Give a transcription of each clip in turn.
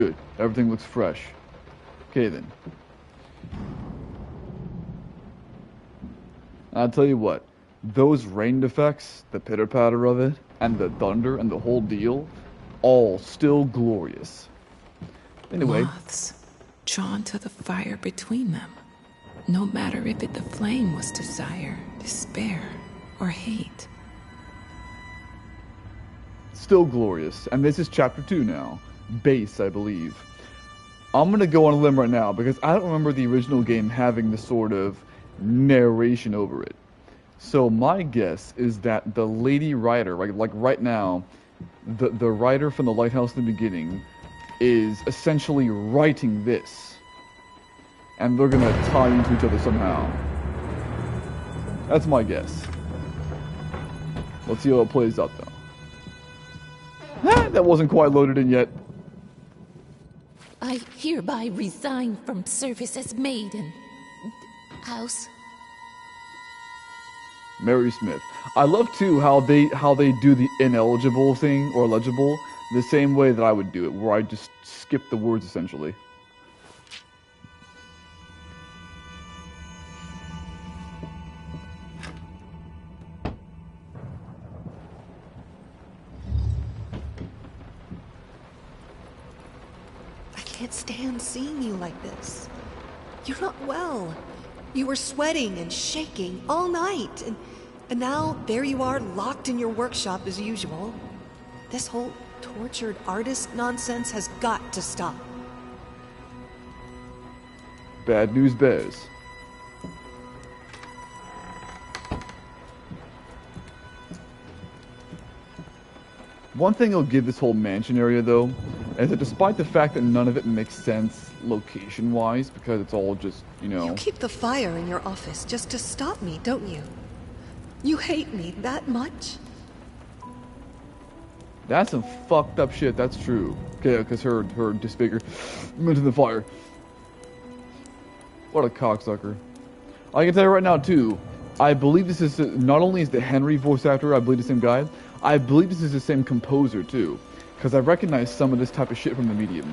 Good. Everything looks fresh. Okay then. I'll tell you what. Those rain effects, the pitter-patter of it, and the thunder and the whole deal, all still glorious. Anyway. Moths, drawn to the fire between them. No matter if the flame was desire, despair, or hate. Still glorious. And this is chapter 2 now. Base, I believe. I'm gonna go on a limb right now because I don't remember the original game having this sort of narration over it. So my guess is that the lady writer, like right now, the writer from the lighthouse in the beginning is essentially writing this. And they're gonna tie into each other somehow. That's my guess. Let's see how it plays out though. That wasn't quite loaded in yet. I hereby resign from service as maid in house. Mary Smith. I love too how they do the ineligible thing or legible the same way that I would do it, where I just skip the words essentially. I can't stand seeing you like this. You're not well. You were sweating and shaking all night, and now there you are locked in your workshop as usual. This whole tortured artist nonsense has got to stop. Bad news bears. One thing I'll give this whole mansion area though, is that despite the fact that none of it makes sense location-wise, because it's all just, you know... You keep the fire in your office just to stop me, don't you? You hate me that much? That's some fucked up shit, that's true. Okay, because her disfigure into the fire. What a cocksucker. I can tell you right now too, I believe this is, not only is the Henry voice actor, I believe the same guy, I believe this is the same composer too. Because I recognize some of this type of shit from the medium.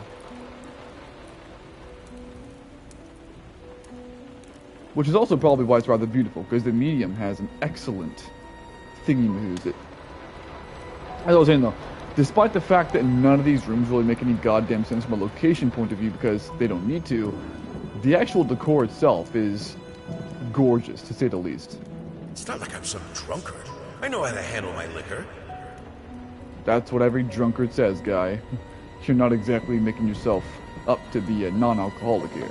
Which is also probably why it's rather beautiful, because the medium has an excellent thingy with it. As I was saying though, despite the fact that none of these rooms really make any goddamn sense from a location point of view because they don't need to, the actual decor itself is gorgeous, to say the least. It's not like I'm some drunkard. I know how to handle my liquor. That's what every drunkard says, guy. You're not exactly making yourself up to be a non-alcoholic here.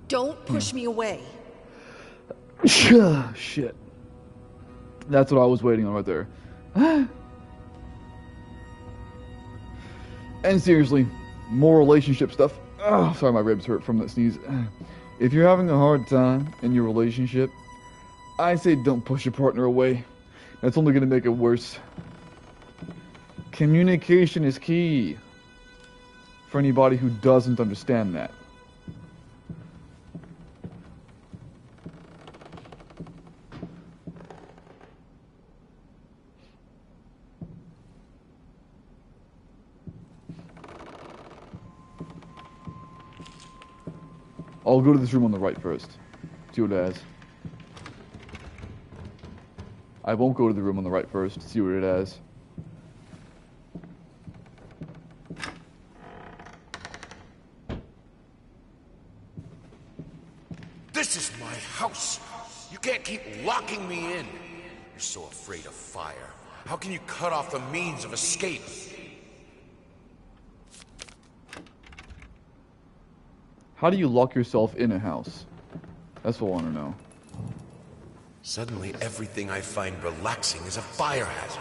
Don't push me away. Shit. That's what I was waiting on right there. And seriously, more relationship stuff. Oh, sorry, my ribs hurt from that sneeze. If you're having a hard time in your relationship, I say don't push your partner away. That's only going to make it worse. Communication is key. For anybody who doesn't understand that. I'll go to this room on the right first. See what it has. I won't go to the room on the right first. See what it has. This is my house. You can't keep locking me in. You're so afraid of fire. How can you cut off the means of escape? How do you lock yourself in a house? That's what I want to know. Suddenly, everything I find relaxing is a fire hazard.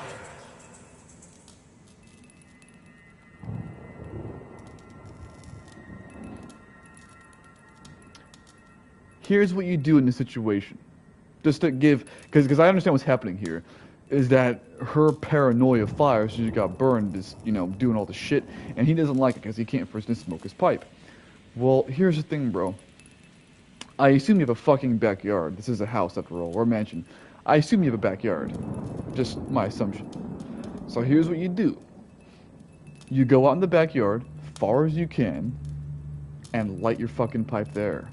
Here's what you do in this situation. Just to give, because I understand what's happening here, is that her paranoia of fire, she got burned, is, you know, doing all the shit, and he doesn't like it because he can't, for instance, smoke his pipe. Well, here's the thing, bro. I assume you have a fucking backyard. This is a house, after all, or a mansion. I assume you have a backyard. Just my assumption. So here's what you do. You go out in the backyard, far as you can, and light your fucking pipe there.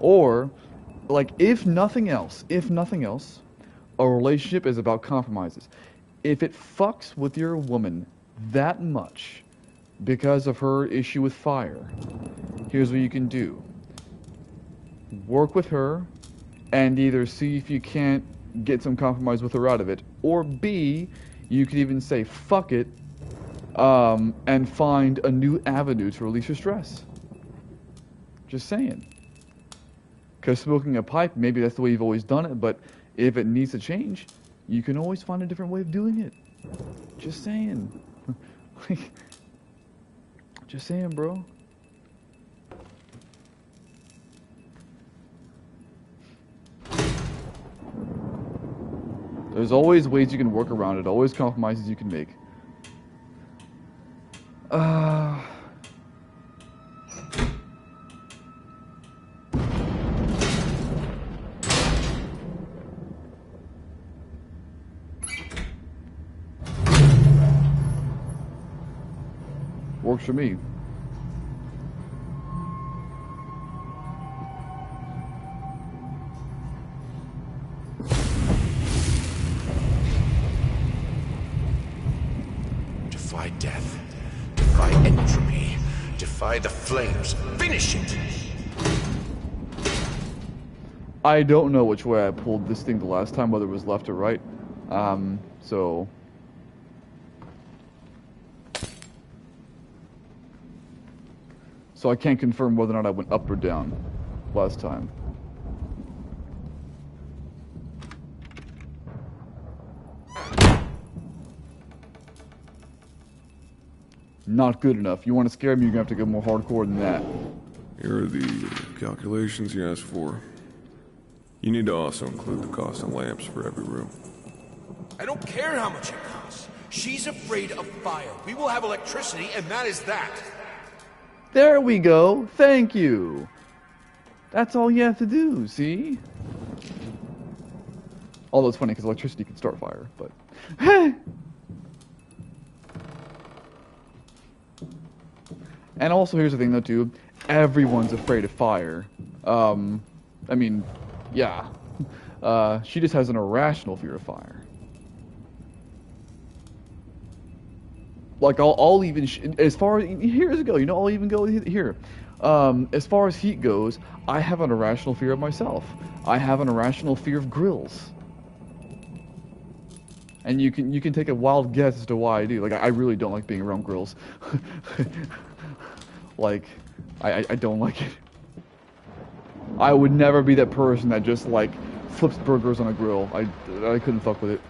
Or, like, if nothing else, a relationship is about compromises. If it fucks with your woman that much because of her issue with fire, here's what you can do. Work with her and either see if you can't get some compromise with her out of it, or B, you could even say fuck it, and find a new avenue to release your stress. Just saying. Because smoking a pipe, maybe that's the way you've always done it, but if it needs to change, you can always find a different way of doing it. Just saying. Just saying, bro. There's always ways you can work around it, always compromises you can make. Works for me. Defy death. Defy entropy. Defy the flames. Finish it! I don't know which way I pulled this thing the last time, whether it was left or right. So... So I can't confirm whether or not I went up or down last time. Not good enough. You want to scare me, you're going to have to go more hardcore than that. Here are the calculations you asked for. You need to also include the cost of lamps for every room. I don't care how much it costs. She's afraid of fire. We will have electricity, and that is that. There we go. Thank you. That's all you have to do, see? Although it's funny because electricity can start fire, but... And also, here's the thing, though, too. Everyone's afraid of fire. I mean, yeah. She just has an irrational fear of fire. Like, I'll even, as far as, here's a go, you know, I'll even go here. As far as heat goes, I have an irrational fear of myself. I have an irrational fear of grills. And you can take a wild guess as to why I do. Like, I really don't like being around grills. Like, I don't like it. I would never be that person that just, like, flips burgers on a grill. I couldn't fuck with it.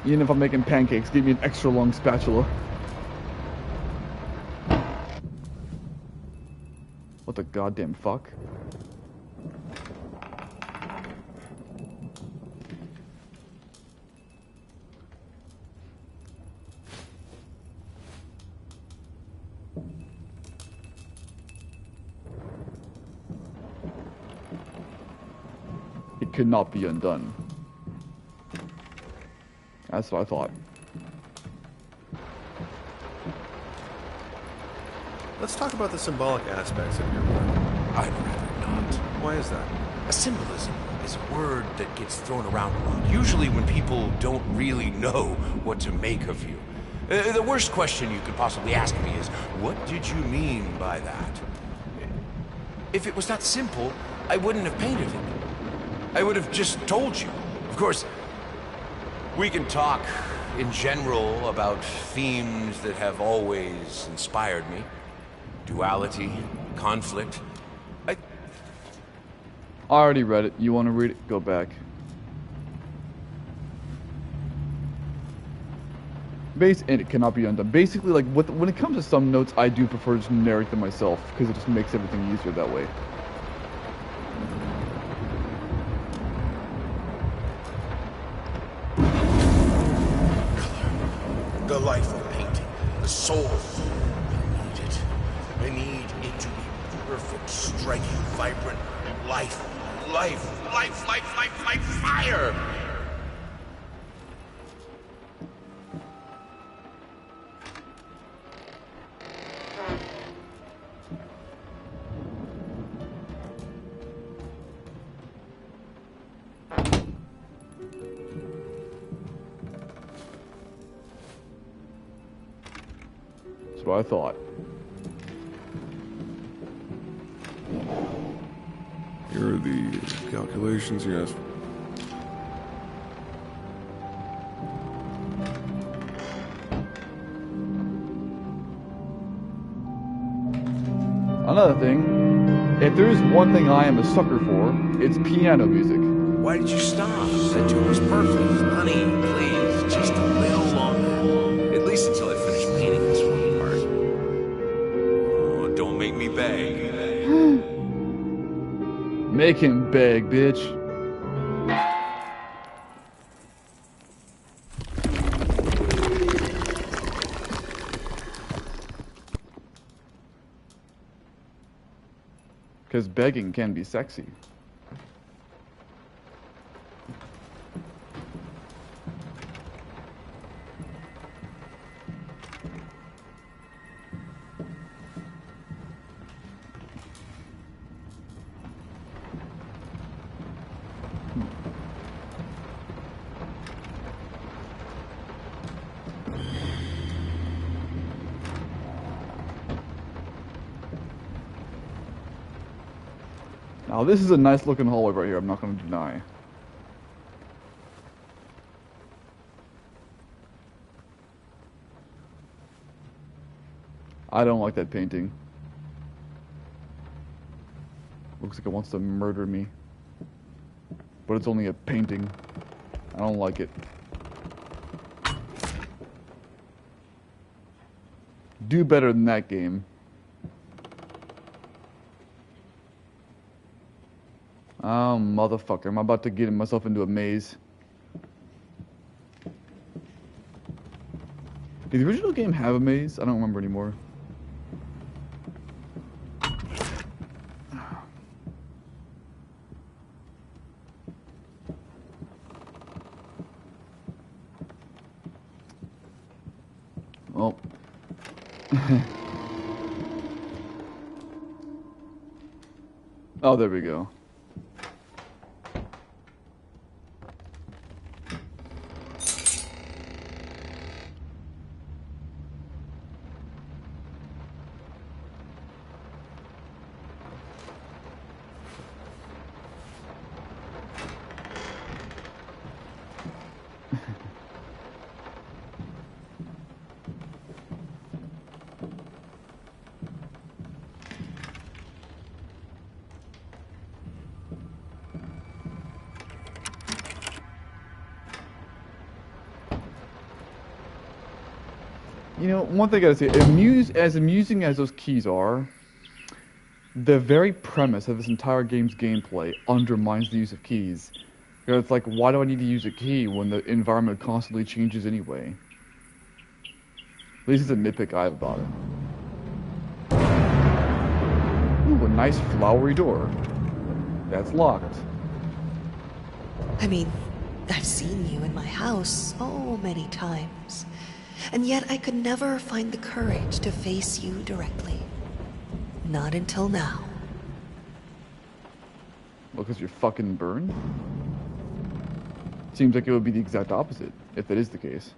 Even if I'm making pancakes, give me an extra long spatula. What the goddamn fuck? It could not be undone. That's what I thought. Let's talk about the symbolic aspects of your work. I'd rather not. Why is that? A symbolism is a word that gets thrown around a lot, usually when people don't really know what to make of you. The worst question you could possibly ask me is, what did you mean by that? If it was that simple, I wouldn't have painted it. I would have just told you. Of course, we can talk in general about themes that have always inspired me. Duality, conflict. I already read it. You want to read it? Go back. And it cannot be undone. Basically, like when it comes to some notes, I do prefer to narrate them myself because it just makes everything easier that way. The life of painting, the soul. I need it. I need it to be perfect, striking, vibrant. Life, fire! That's what I thought. Here are the calculations you asked for. Another thing, if there's one thing I am a sucker for, it's piano music. Why did you stop? That tune was perfect. Honey, please, just a little longer. At least until I finish painting this one part. Oh, don't make me beg. Make him beg, bitch. Because begging can be sexy. Now this is a nice looking hallway right here, I'm not going to deny. I don't like that painting. Looks like it wants to murder me. But it's only a painting. I don't like it. Do better than that game. Oh, motherfucker. I'm about to get myself into a maze. Did the original game have a maze? I don't remember anymore. Well. Oh, there we go. You know, one thing I gotta say, as amusing as those keys are, the very premise of this entire game's gameplay undermines the use of keys. Because it's like, why do I need to use a key when the environment constantly changes anyway? At least it's a nitpick I have about it. Ooh, a nice flowery door. That's locked. I mean, I've seen you in my house so many times. And yet I could never find the courage to face you directly. Not until now. Well, because you're fucking burned? Seems like it would be the exact opposite, if that is the case.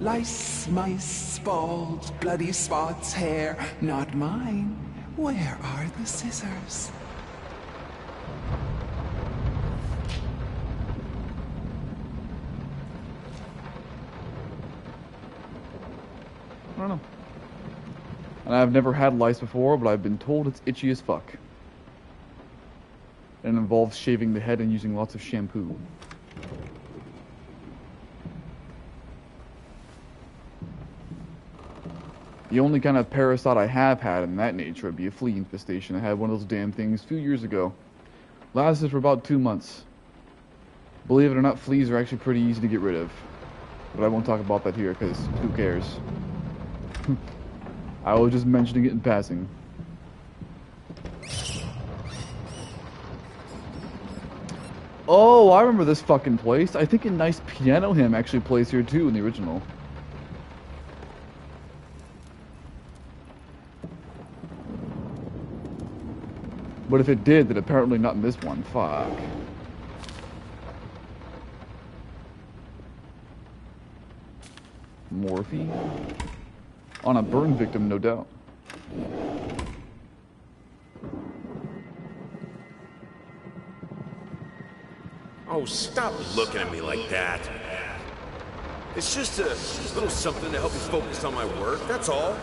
Lice, mice, bald, bloody spots, hair, not mine. Where are the scissors? I don't know. And And I've never had lice before, but I've been told it's itchy as fuck. And involves shaving the head and using lots of shampoo. The only kind of parasite I have had in that nature would be a flea infestation. I had one of those damn things a few years ago. Lasted for about 2 months. Believe it or not, fleas are actually pretty easy to get rid of. But I won't talk about that here, because who cares? I was just mentioning it in passing. Oh, I remember this fucking place. I think a nice piano hymn actually plays here too in the original. But if it did, then apparently not in this one. Fuck. Morphine? On a burn victim, no doubt. Oh, stop looking at me like that. It's just a little something to help me focus on my work, that's all.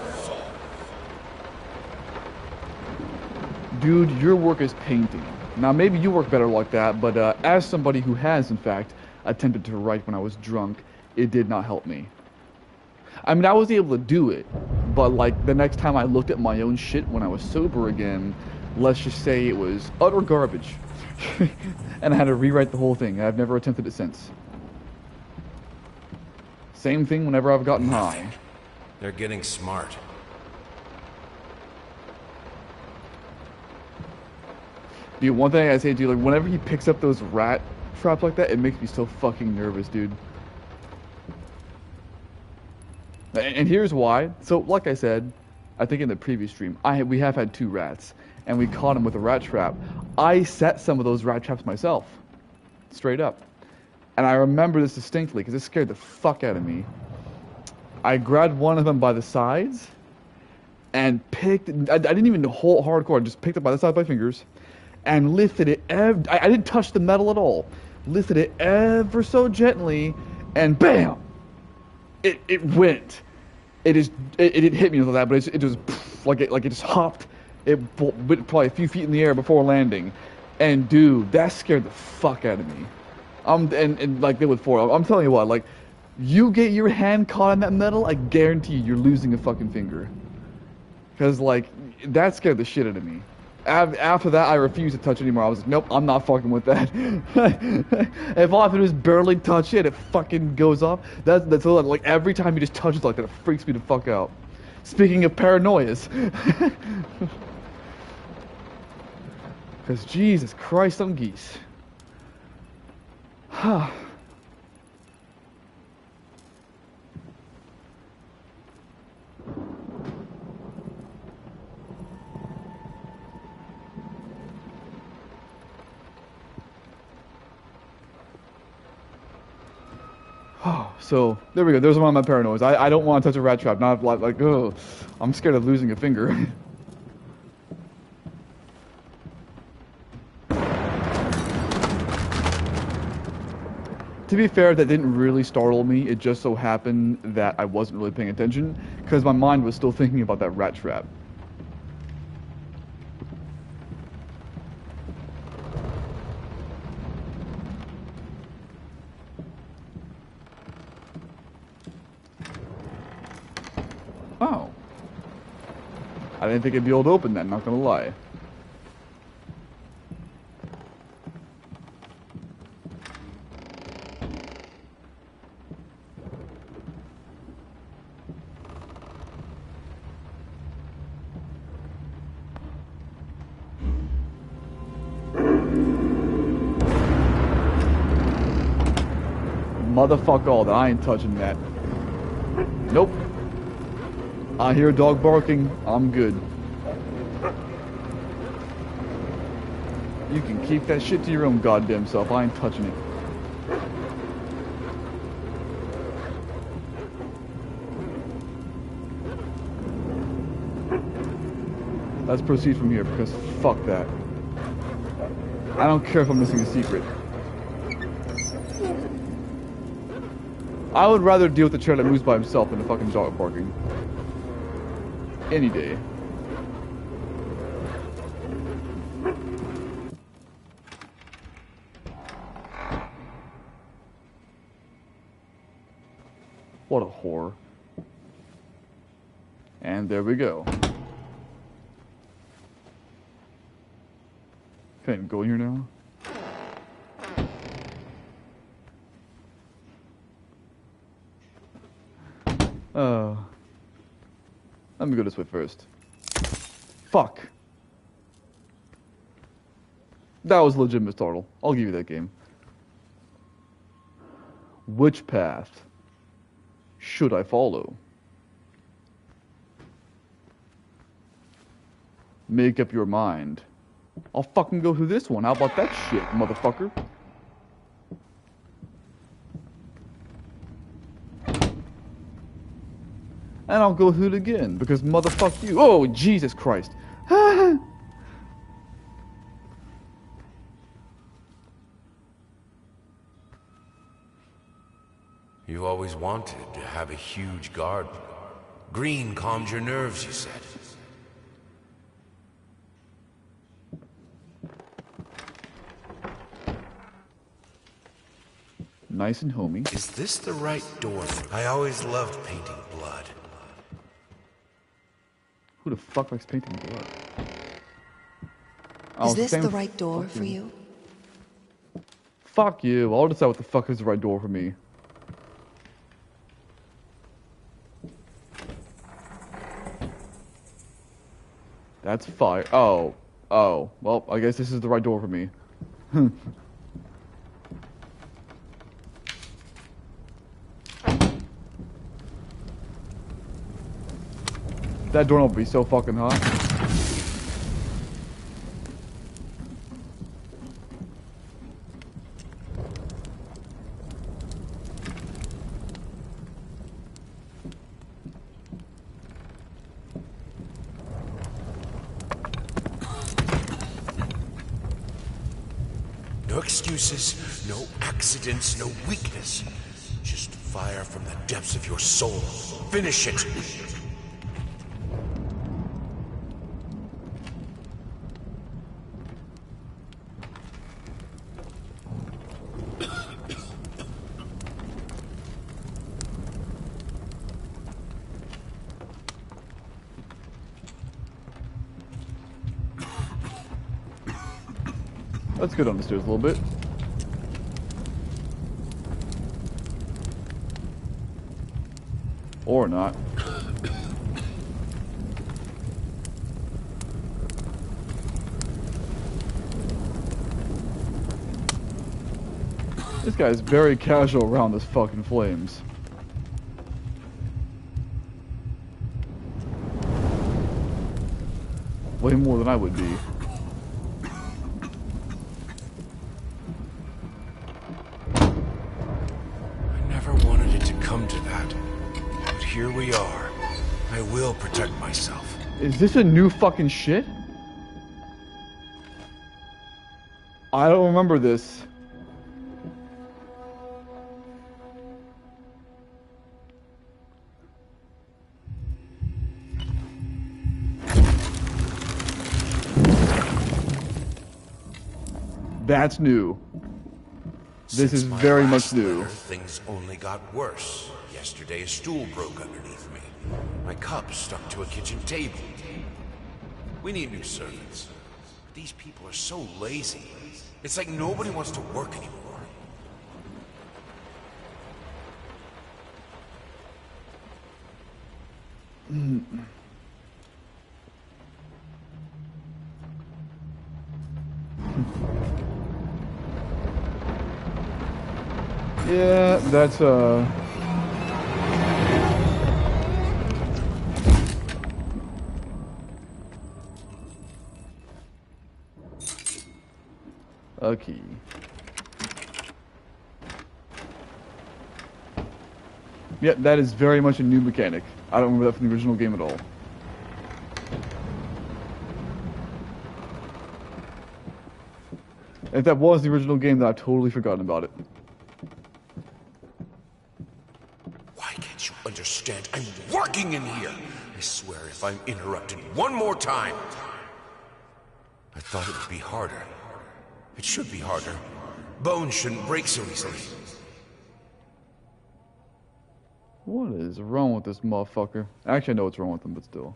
Dude, your work is painting. Now, maybe you work better like that, but as somebody who has, in fact, attempted to write when I was drunk, it did not help me. I mean, I was able to do it, but like the next time I looked at my own shit when I was sober again, let's just say it was utter garbage. And I had to rewrite the whole thing. I've never attempted it since. Same thing whenever I've gotten high. They're getting smart. Dude, one thing I say, dude, like whenever he picks up those rat traps like that, it makes me so fucking nervous, dude. And here's why. So, like I said, I think in the previous stream, we have had 2 rats, and we caught them with a rat trap. I set some of those rat traps myself, straight up. And I remember this distinctly because it scared the fuck out of me. I grabbed one of them by the sides and picked. I didn't even hold hardcore. I just picked it by the side of my fingers and lifted it. I didn't touch the metal at all. Lifted it ever so gently, and bam! It went. It didn't hit me with that, but it just like it just hopped. It went probably a few feet in the air before landing, and dude, that scared the fuck out of me. And like they would for. I'm telling you what, like you get your hand caught in that metal, I guarantee you're losing a fucking finger. Cause like that scared the shit out of me. After that, I refused to touch it anymore. I was like, nope, I'm not fucking with that. If all I have to do is barely touch it, it fucking goes off. That's all. Like every time you just touch it like that, it freaks me the fuck out. Speaking of paranoias. Because Jesus Christ, some geese. So there we go. There's one of my paranoias. I don't want to touch a rat trap. Not like oh, I'm scared of losing a finger. To be fair, that didn't really startle me. It just so happened that I wasn't really paying attention because my mind was still thinking about that rat trap. Oh. I didn't think I'd be able to open that, not gonna lie. Motherfuck all that. I ain't touching that. Nope. I hear a dog barking. I'm good. You can keep that shit to your own goddamn self. I ain't touching it. Let's proceed from here because fuck that. I don't care if I'm missing a secret. I would rather deal with the chair that moves by himself than the fucking dog barking. any day. What a whore. And there we go. Can I even go in here now? Let me go this way first. Fuck. That was a legitimate startle. I'll give you that game. Which path should I follow? Make up your mind. I'll fucking go through this one. How about that shit, motherfucker? And I'll go through it again, because motherfuck you. Oh, Jesus Christ. You always wanted to have a huge garden. Green calmed your nerves, you said. Nice and homey. Is this the right door? I always loved painting blood. Who the fuck likes painting blood? Is this the right door for you? Fuck you. I'll decide what the fuck is the right door for me. That's fire. Oh. Oh. Well, I guess this is the right door for me. That doorknob will be so fucking hot. No excuses, no accidents, no weakness. Just fire from the depths of your soul. Finish it! Let's go down the stairs a little bit. Or not. This guy's very casual around this fucking flames. Way more than I would be. Here we are. I will protect myself. Is this a new fucking shit? I don't remember this. That's new. This is very much new. Things only got worse. Yesterday, a stool broke underneath me. My cup stuck to a kitchen table. We need new servants. These people are so lazy. It's like nobody wants to work anymore. Yeah, that's a key. Yeah, that is very much a new mechanic. I don't remember that from the original game at all. If that was the original game, then I've totally forgotten about it. Why can't you understand? I'm working in here. swear if I'm interrupted one more time... I thought it would be harder. It should be harder. Bones shouldn't break so easily. What is wrong with this motherfucker? Actually, I know what's wrong with him, but still.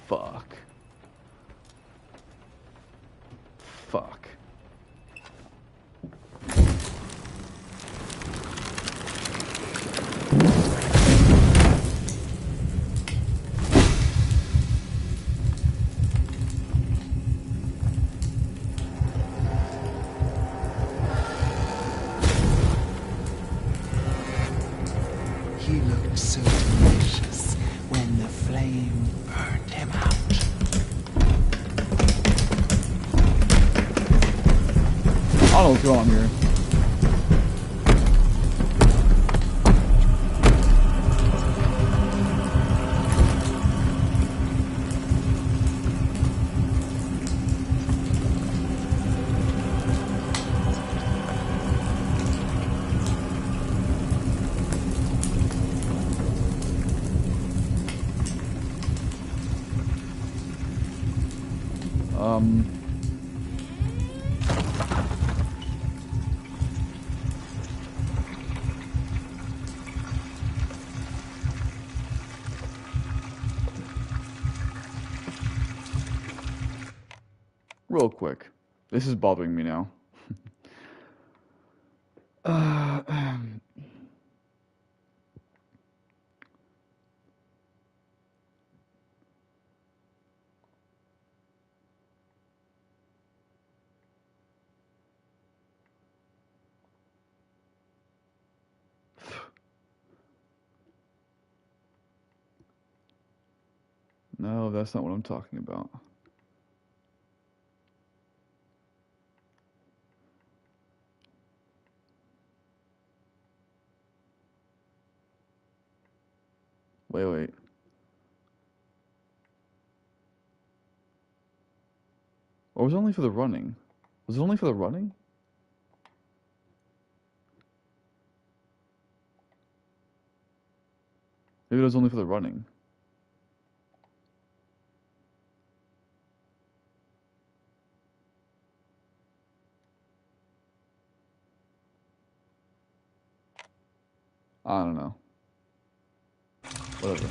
Fuck. Fuck. He looked so delicious when the flame burned him out. I don't know what's going on here. Real quick. This is bothering me now. uh, no, that's not what I'm talking about. Wait. Or was it only for the running? Was it only for the running? Maybe it was only for the running. I don't know. Whatever.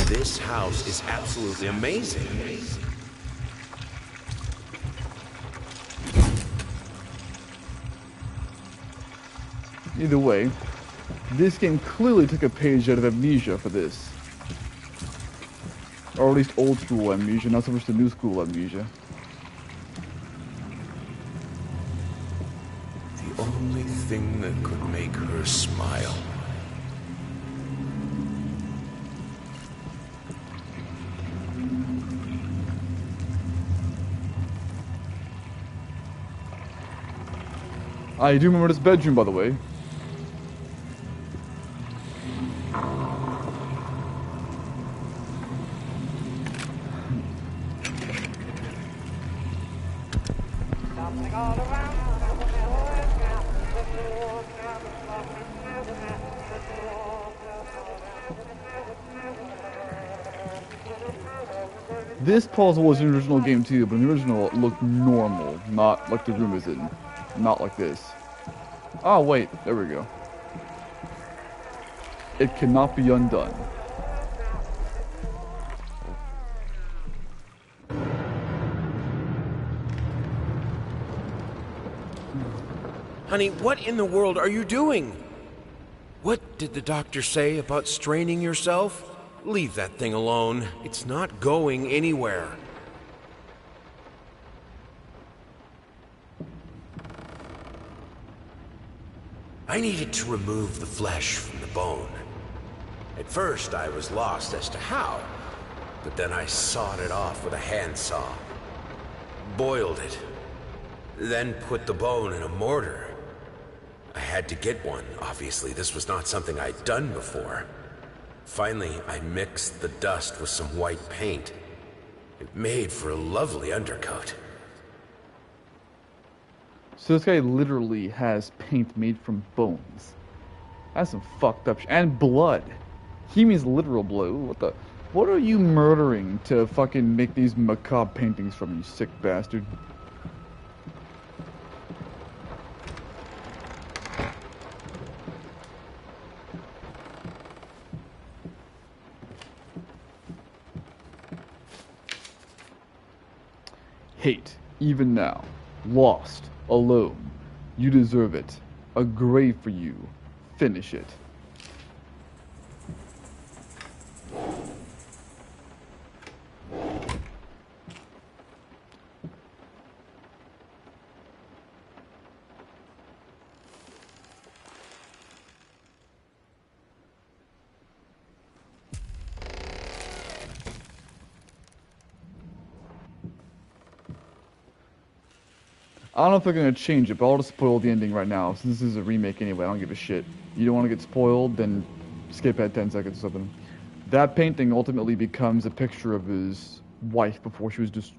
This house is absolutely amazing. Either way, this game clearly took a page out of Amnesia for this. Or at least old school Amnesia, not so much the new school Amnesia. The only thing that could make her smile. I do remember this bedroom, by the way. This puzzle was in the original game too, but in the original it looked normal, not like the room is in. Not like this. Oh wait, there we go. It cannot be undone. Honey, what in the world are you doing? What did the doctor say about straining yourself? Leave that thing alone. It's not going anywhere. I needed to remove the flesh from the bone. At first, I was lost as to how, but then I sawed it off with a handsaw. Boiled it. Then put the bone in a mortar. I had to get one, obviously. This was not something I'd done before. Finally, I mixed the dust with some white paint. It made for a lovely undercoat. So this guy literally has paint made from bones. That's some fucked up and blood. He means literal blood. What are you murdering to fucking make these macabre paintings from, you sick bastard? Hate, even now. Lost, alone. You deserve it. A grave for you. Finish it. I don't know if they're gonna change it, but I'll just spoil the ending right now, since this is a remake anyway. I don't give a shit. You don't want to get spoiled, then skip at 10 seconds or something. That painting ultimately becomes a picture of his wife before she was just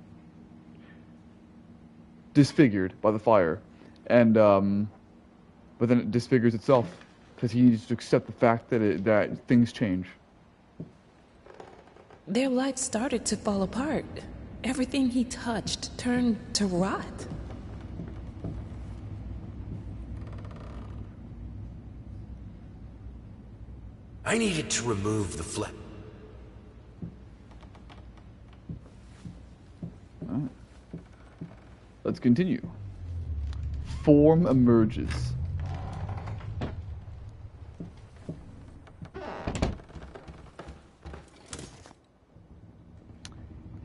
disfigured by the fire, and but then it disfigures itself because he needs to accept the fact that things change. Their life started to fall apart. Everything he touched turned to rot. I needed to remove the Flitch. Alright. Let's continue. Form emerges.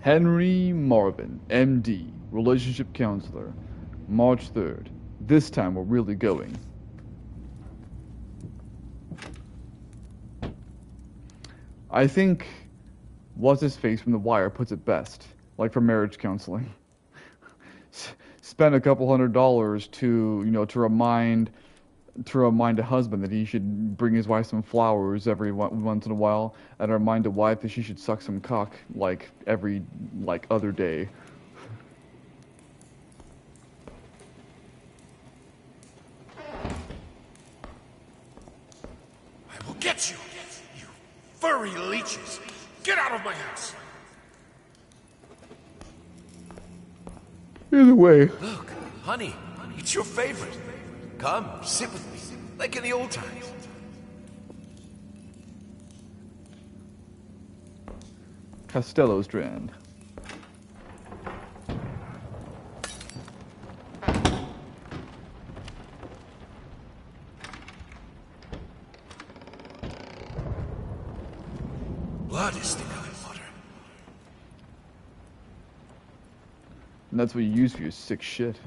Henry Marvin, MD, relationship counselor. March 3rd. This time we're really going. I think what's-his-face from The Wire puts it best, like for marriage counseling. Spend a couple $100 to remind a husband that he should bring his wife some flowers every once in a while, and remind a wife that she should suck some cock every other day. I will get you, you furry leeches! Get out of my house! Either way. Look, honey, it's your favorite. Come, sit with me, like in the old times. Costello Strand. Blood is thicker than water. And that's what you use for your sick shit.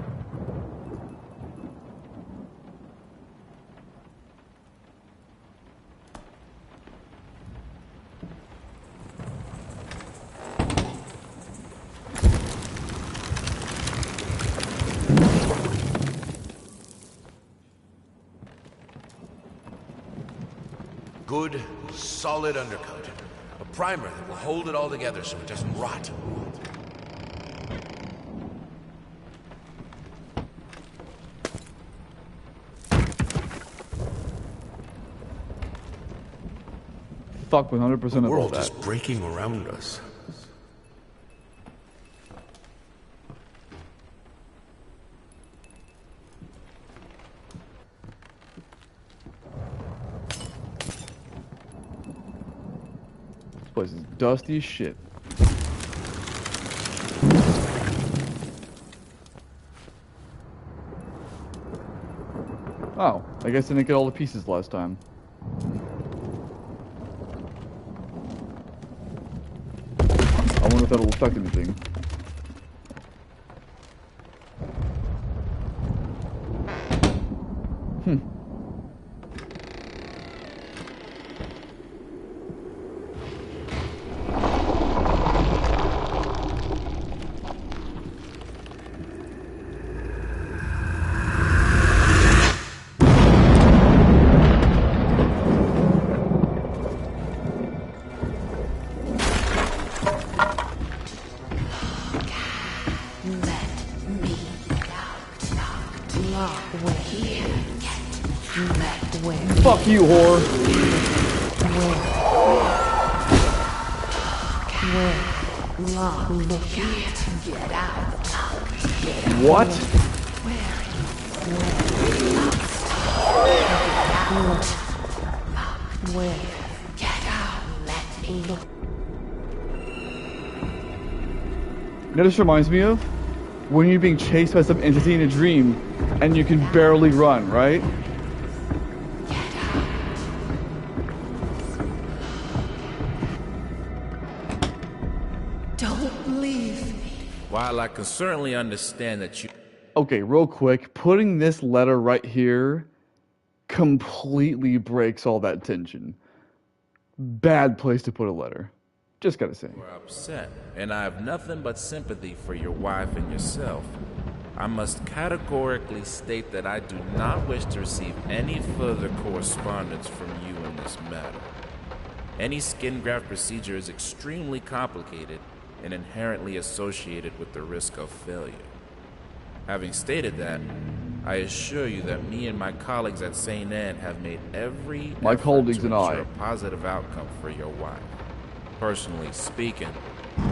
Good, solid undercoat. A primer that will hold it all together so it doesn't rot. Fuck 100% of all The world that. is breaking around us. This place is dusty as shit. Oh, I guess I didn't get all the pieces last time. I wonder if that'll affect anything. Fuck you, whore. What? You know, this reminds me of when you're being chased by some entity in a dream and you can barely run, right? Don't leave. While I can certainly understand that you... Okay, real quick, putting this letter right here completely breaks all that tension. Bad place to put a letter. Just gotta say. We're upset, and I have nothing but sympathy for your wife and yourself. I must categorically state that I do not wish to receive any further correspondence from you in this matter. Any skin graft procedure is extremely complicated and inherently associated with the risk of failure. Having stated that, I assure you that me and my colleagues at St. Anne have made every effort to ensure a positive outcome for your wife. Personally speaking,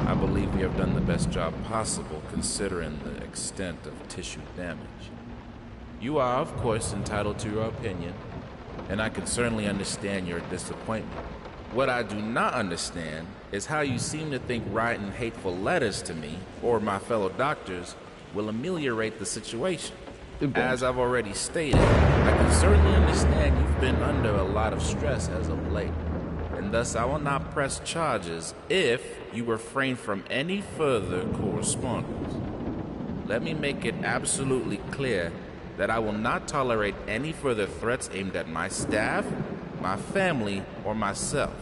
I believe we have done the best job possible considering the extent of tissue damage. You are, of course, entitled to your opinion, and I can certainly understand your disappointment. What I do not understand is how you seem to think writing hateful letters to me, or my fellow doctors, will ameliorate the situation. As I've already stated, I can certainly understand you've been under a lot of stress as of late, and thus I will not press charges if you refrain from any further correspondence. Let me make it absolutely clear that I will not tolerate any further threats aimed at my staff, my family, or myself.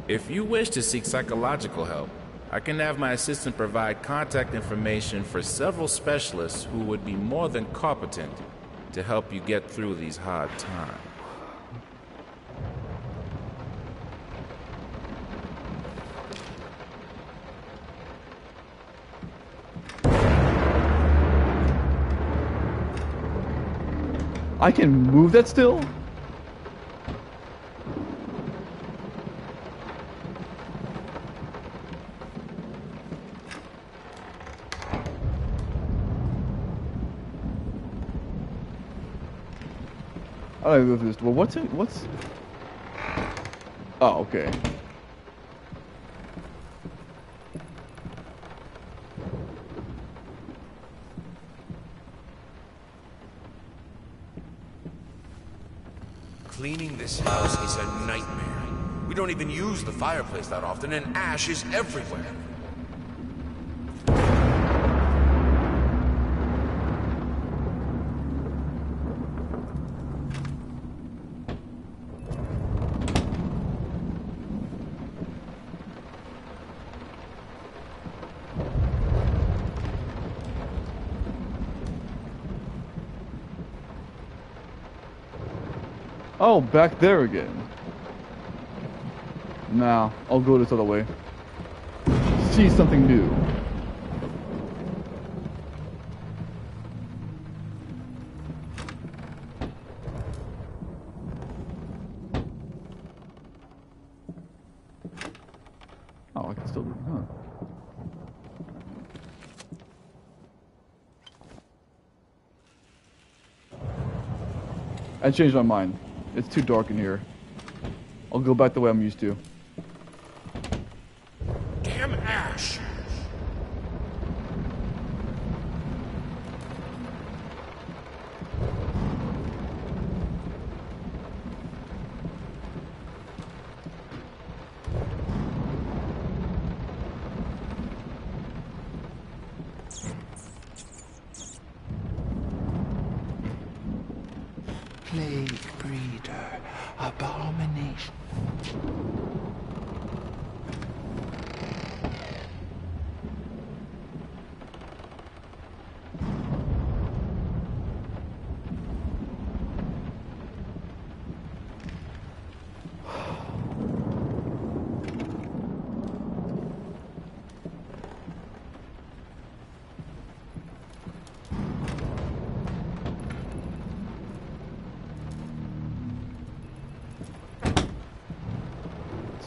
If you wish to seek psychological help, I can have my assistant provide contact information for several specialists who would be more than competent to help you get through these hard times. I can move that still? I don't know if this. Well, what's it? What's? Oh, okay. Cleaning this house is a nightmare. We don't even use the fireplace that often, and ash is everywhere. Oh, back there again. Nah, I'll go this other way. See something new. Oh, I can still do it, huh? I changed my mind. It's too dark in here. I'll go back the way I'm used to. Damn ash! Plague breeder, abomination.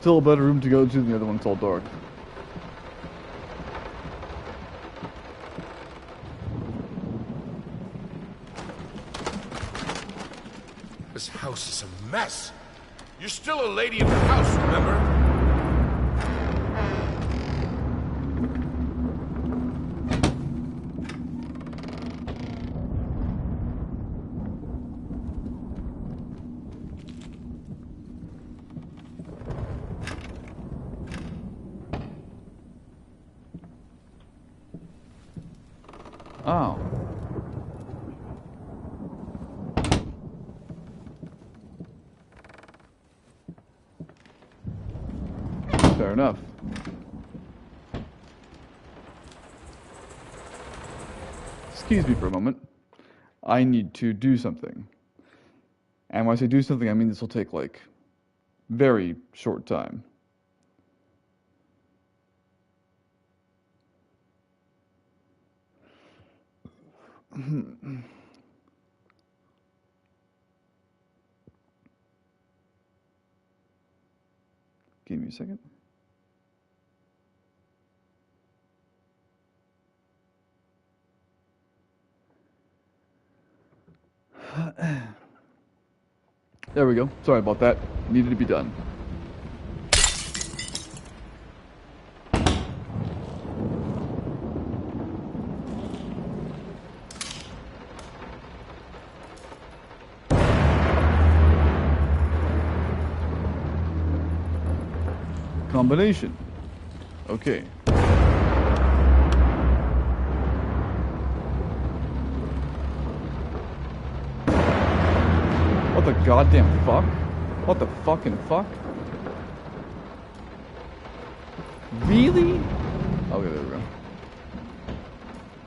still a better room to go to than the other one. It's all dark. This house is a mess. You're still a lady of the house, remember? Oh. Fair enough. Excuse me for a moment. I need to do something. And when I say do something, I mean this will take, like, very short time. Give me a second. There we go. Sorry about that. Needed to be done. Combination. Okay. What the goddamn fuck? What the fucking fuck? Really? Okay, there we go.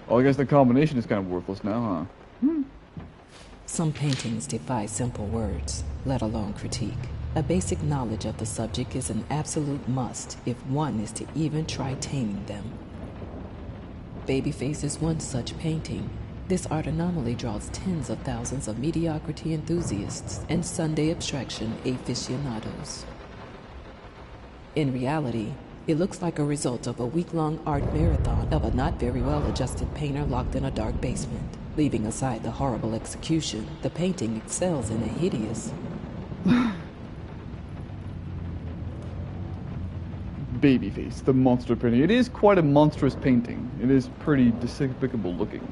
Oh, I guess the combination is kind of worthless now, huh? Some paintings defy simple words, let alone critique. A basic knowledge of the subject is an absolute must if one is to even try taming them. Babyface is one such painting. This art anomaly draws tens of thousands of mediocrity enthusiasts and Sunday abstraction aficionados. In reality, it looks like a result of a week-long art marathon of a not very well-adjusted painter locked in a dark basement. Leaving aside the horrible execution, the painting excels in a hideous... Babyface, the monster painting. It is quite a monstrous painting. It is pretty despicable looking.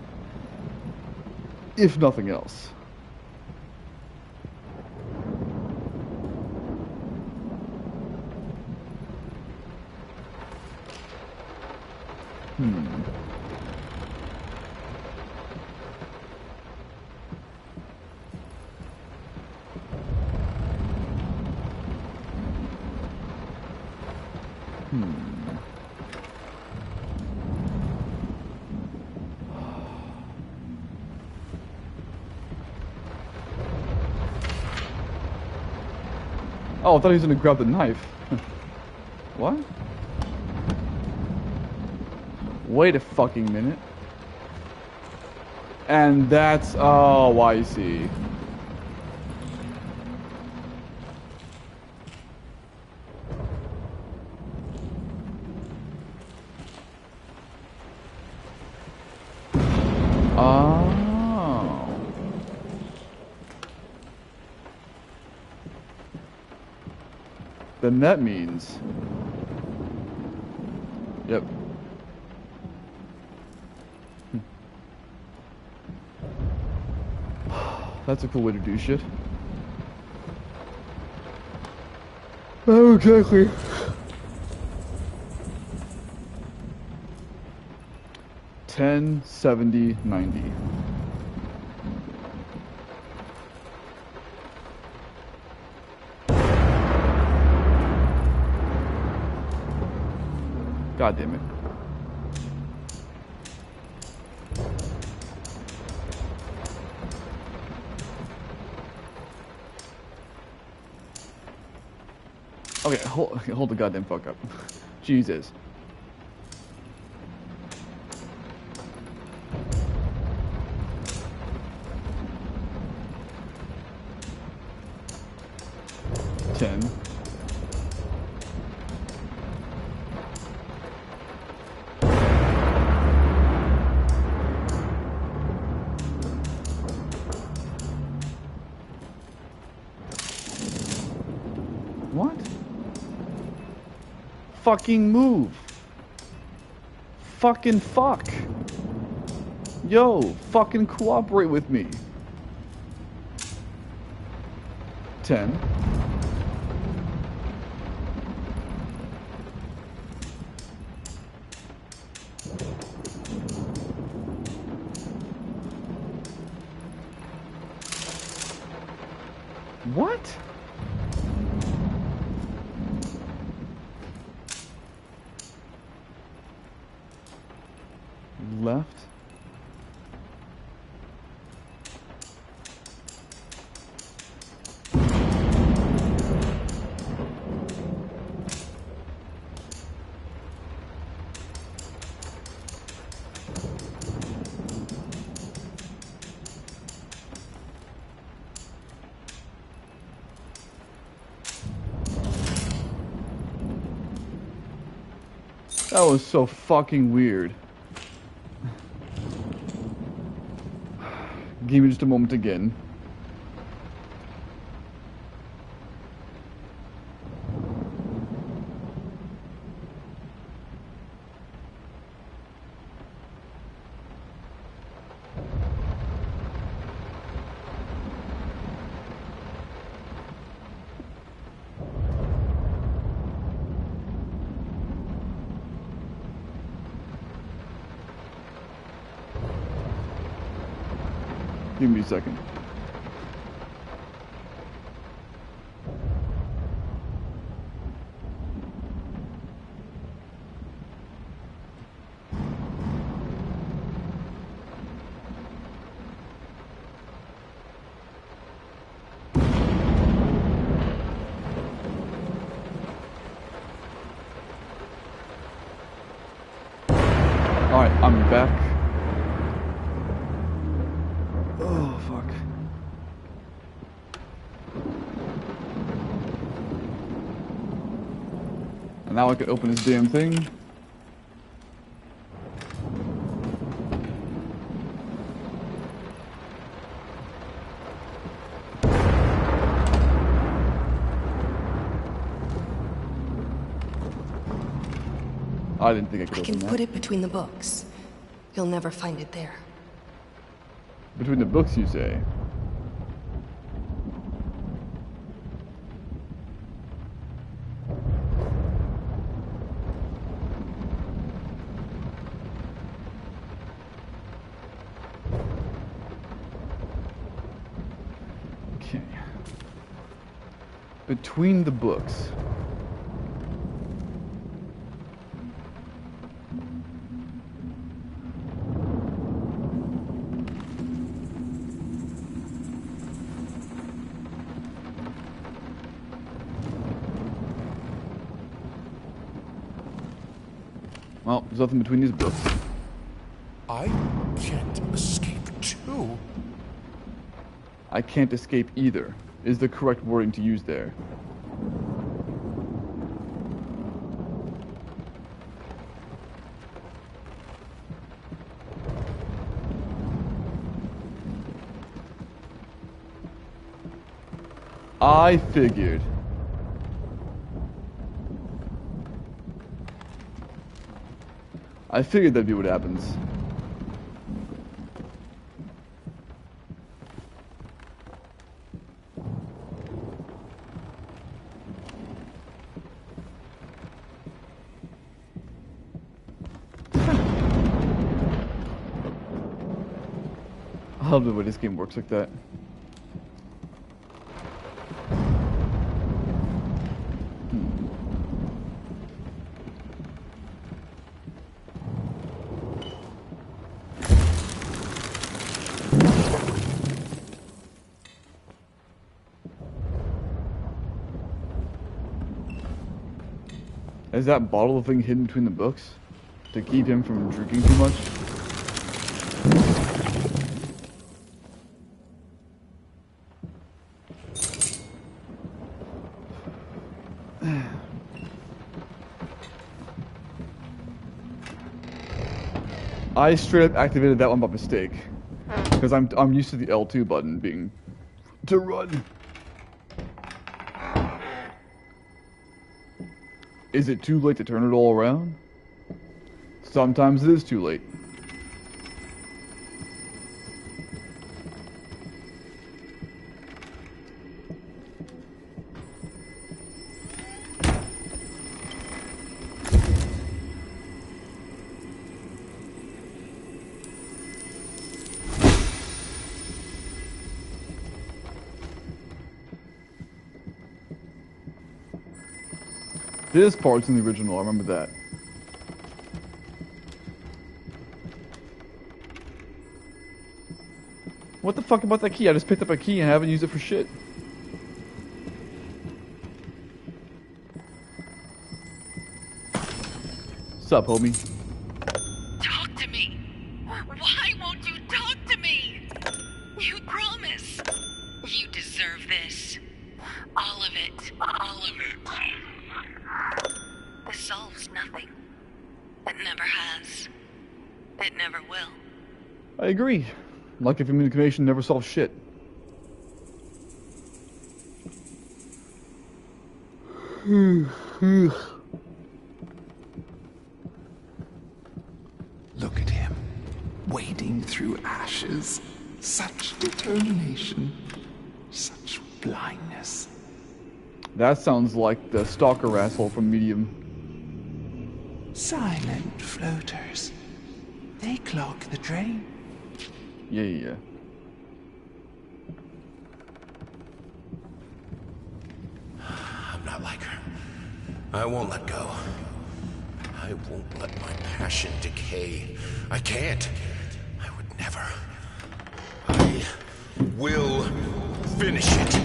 If nothing else. Oh, I thought he was gonna grab the knife. What? Wait a fucking minute. And that's... oh, I see. Oh. Then that means... Yep. That's a cool way to do shit. Oh, exactly. $10, $70, $90. God damn it. Okay, hold the goddamn fuck up. Jesus. $10. fucking move. Fucking fuck. Yo, fucking cooperate with me. 10. What? Left. That was so fucking weird. Give me just a moment again. Give me a second. Alright, I'm back. Oh, fuck. And now I can open this damn thing. I didn't think I could I can open put that. it between the books. You'll never find it there. Between the books, you say? Okay. Between the books. Well, there's nothing between these books. I can't escape too. I can't escape either, is the correct wording to use there. I figured. I figured that'd be what happens. I love the way this game works like that. Is that bottle thing hidden between the books? To keep him from drinking too much? I straight up activated that one by mistake. Because I'm used to the L2 button being to run. Is it too late to turn it all around? Sometimes it is too late. This part's in the original, I remember that. What the fuck about that key? I just picked up a key and haven't used it for shit. Sup, homie? Talk to me. Why won't you talk to me? You promise. You deserve this. All of it. All of it. This solves nothing. It never has. It never will. I agree. Lack of communication never solves shit. Look at him, wading through ashes. Such determination, such blindness. That sounds like the stalker asshole from Medium. Silent floaters. They clog the drain. Yeah. I'm not like her. I won't let go. I won't let my passion decay. I can't. I would never. I will finish it.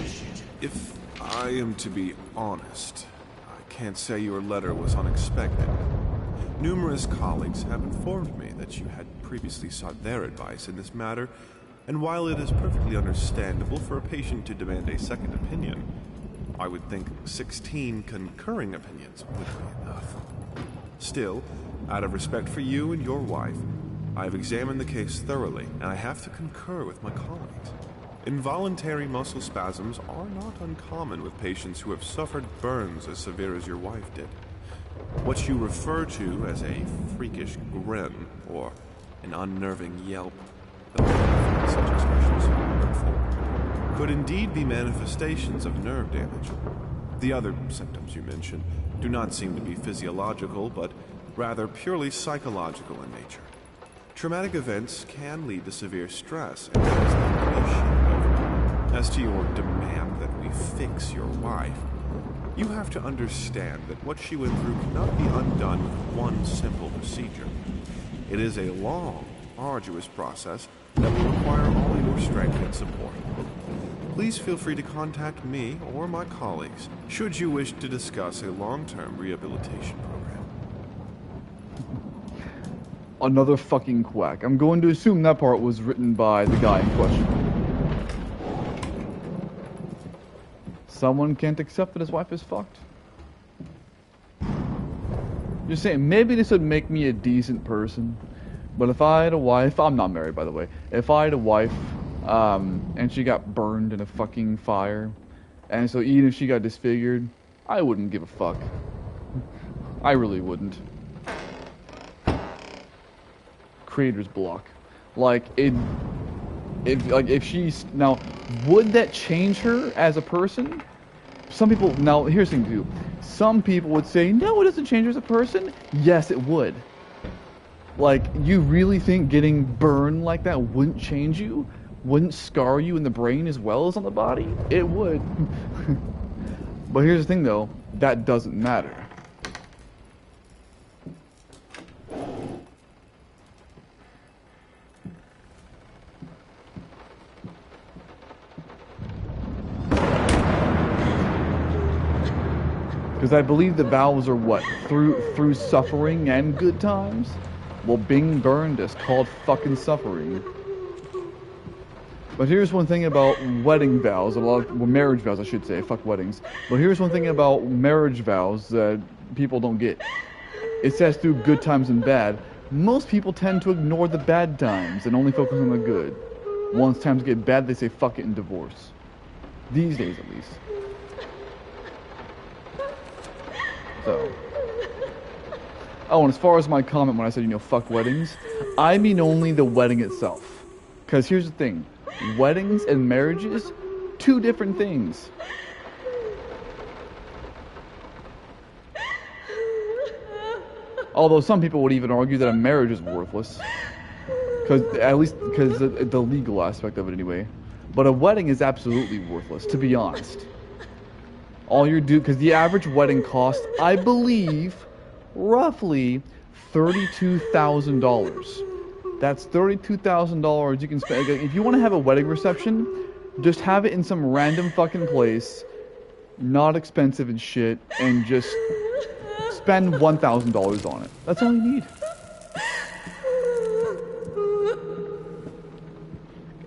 If I am to be honest, I can't say your letter was unexpected. Numerous colleagues have informed me that you had previously sought their advice in this matter, and while it is perfectly understandable for a patient to demand a second opinion, I would think 16 concurring opinions would be enough. Still, out of respect for you and your wife, I have examined the case thoroughly, and I have to concur with my colleagues. Involuntary muscle spasms are not uncommon with patients who have suffered burns as severe as your wife did. What you refer to as a freakish grin or an unnerving yelp, though such expressions are hurtful, could indeed be manifestations of nerve damage. The other symptoms you mentioned do not seem to be physiological, but rather purely psychological in nature. Traumatic events can lead to severe stress, and that is not an issue. As to your demand that we fix your wife, you have to understand that what she went through cannot be undone with one simple procedure. It is a long, arduous process that will require all your strength and support. Please feel free to contact me or my colleagues should you wish to discuss a long-term rehabilitation program. Another fucking quack. I'm going to assume that part was written by the guy in question. Someone can't accept that his wife is fucked. Just saying, maybe this would make me a decent person, but if I had a wife, I'm not married by the way, if I had a wife, and she got burned in a fucking fire, and so even if she got disfigured, I wouldn't give a fuck. I really wouldn't. Creator's block. Like, if she's, now, would that change her as a person? Some people, now here's the thing too, some people would say, no, it doesn't change her as a person. Yes, it would. Like, you really think getting burned like that wouldn't change you? Wouldn't scar you in the brain as well as on the body? It would. But here's the thing though, that doesn't matter. Because I believe the vows are what? Through suffering and good times? Well, being burned is called fucking suffering. But here's one thing about wedding vows, marriage vows I should say, fuck weddings. But here's one thing about marriage vows that people don't get. It says through good times and bad. Most people tend to ignore the bad times and only focus on the good. Once times get bad, they say fuck it and divorce. These days at least. So, Oh, and as far as my comment when I said, you know, fuck weddings, I mean only the wedding itself. Because here's the thing. Weddings and marriages, two different things. Although some people would even argue that a marriage is worthless. At least because the legal aspect of it anyway. But a wedding is absolutely worthless, to be honest. All you're doing, because the average wedding costs, I believe, roughly $32,000. That's $32,000 you can spend. If you want to have a wedding reception, just have it in some random fucking place, not expensive and shit, and just spend $1,000 on it. That's all you need.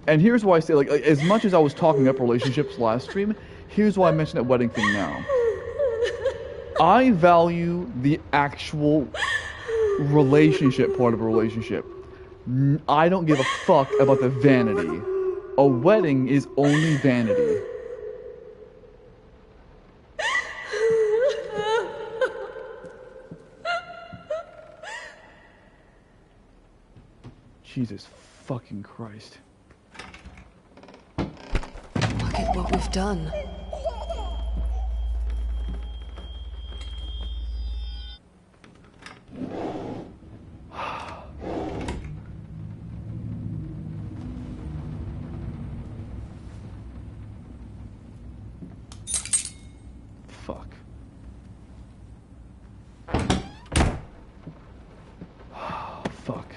And here's why I say, like, as much as I was talking up relationships last stream, here's why I mentioned that wedding thing now. I value the actual relationship part of a relationship. I don't give a fuck about the vanity. A wedding is only vanity. Jesus fucking Christ. Look at what we've done. Fuck. Fuck.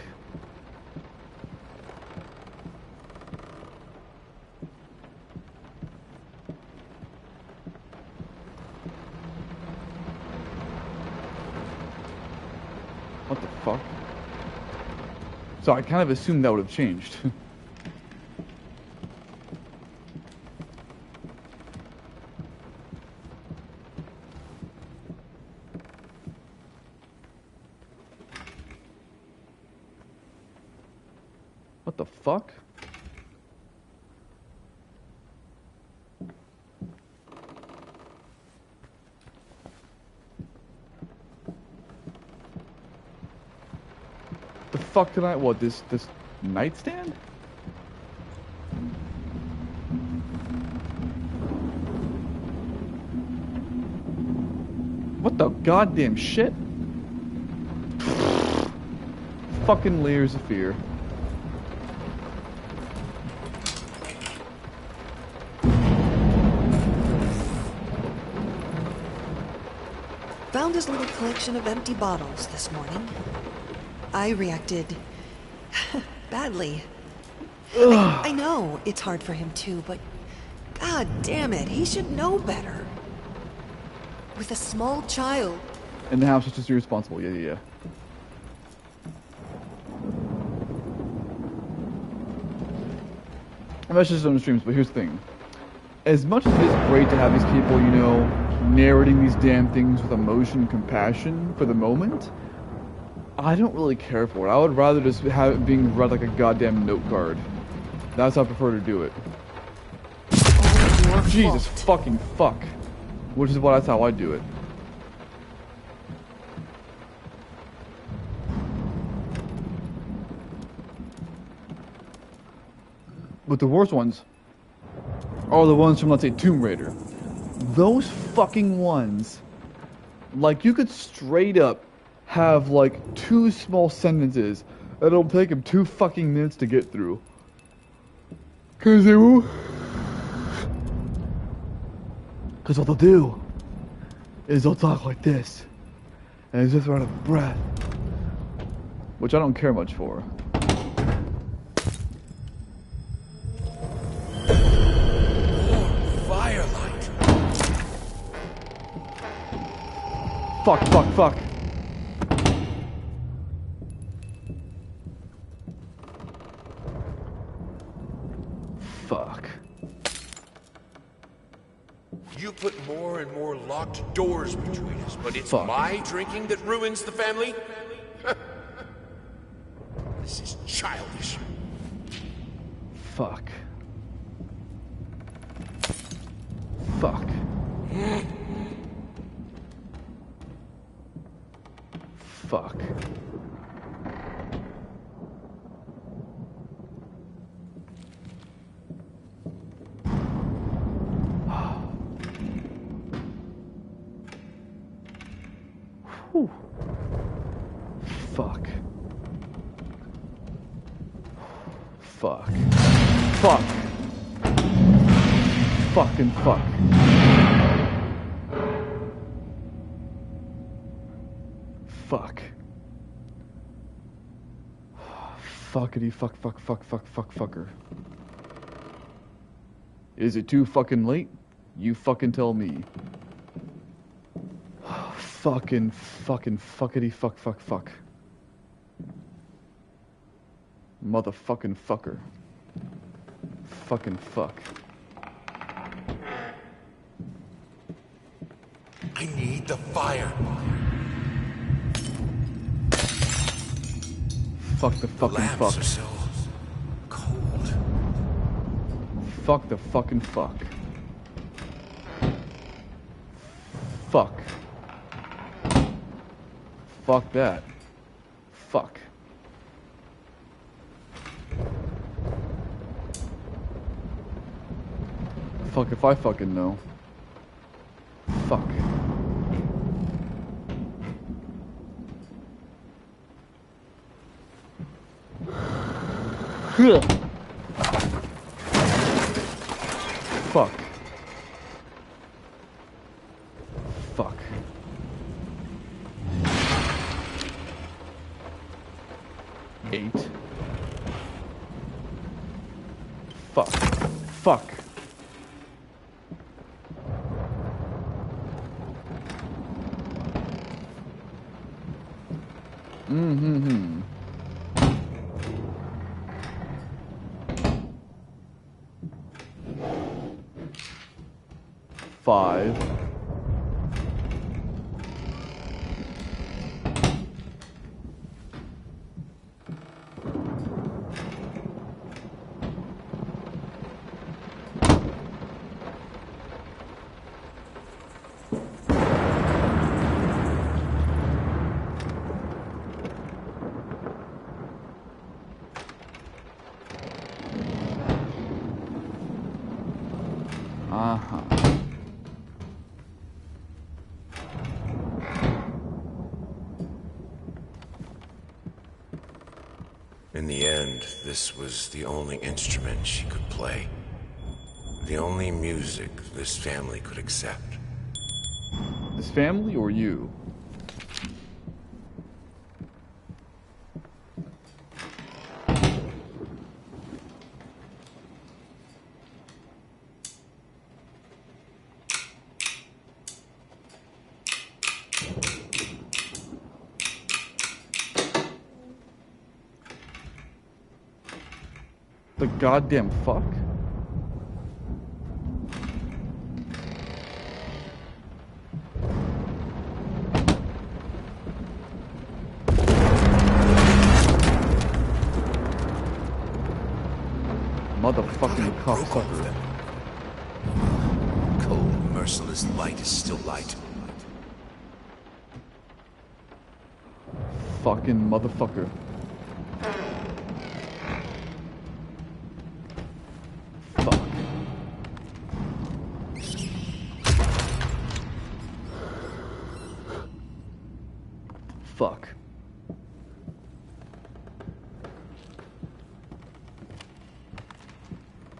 What the fuck? So I kind of assumed that would have changed. What the fuck? The fuck did I, what, this nightstand? What the goddamn shit? Fucking layers of fear. Found his little collection of empty bottles this morning. I reacted badly. I know it's hard for him too, but god damn it, he should know better. With a small child. In the house, it's just irresponsible. Yeah. And that's just on the streams, but here's the thing. As much as it is great to have these people, you know, narrating these damn things with emotion and compassion for the moment, I don't really care for it. I would rather just have it being read like a goddamn note card. That's how I prefer to do it. Jesus fucking fuck. Which is what, that's how I do it. But the worst ones are the ones from, let's say, Tomb Raider. Those fucking ones, like, you could straight up have, like, 2 small sentences that it'll take them 2 fucking minutes to get through. Cause they will. Cause what they'll do is they'll talk like this. And it's just out of breath. Which I don't care much for. Firelight. Fuck. Fuck. You put more and more locked doors between us, but it's Fuck. my drinking that ruins the family? This is childish. Fuck. Fuck. Fuck. Fuck. Fucking fuck. Fuck. Fuckity fuck fuck fuck fuck fuck fucker. Is it too fucking late? You fucking tell me. Fucking fuckity fuck fuck fuck. Motherfucking fucker. Fucking fuck. I need the fire. Fuck the fucking lamps fuck. are so cold. Fuck the fucking fuck. Fuck. Fuck that. Fuck. Fuck if I fucking know. Fuck. Fuck. Fuck. Eight. Fuck. Fuck. Mm-hmm. 5. Uh-huh. In the end, this was the only instrument she could play. The only music this family could accept. This family or you? The goddamn fuck? Motherfucking cocksucker. Cold, merciless light is still light. Fucking motherfucker. Fuck. Fuck.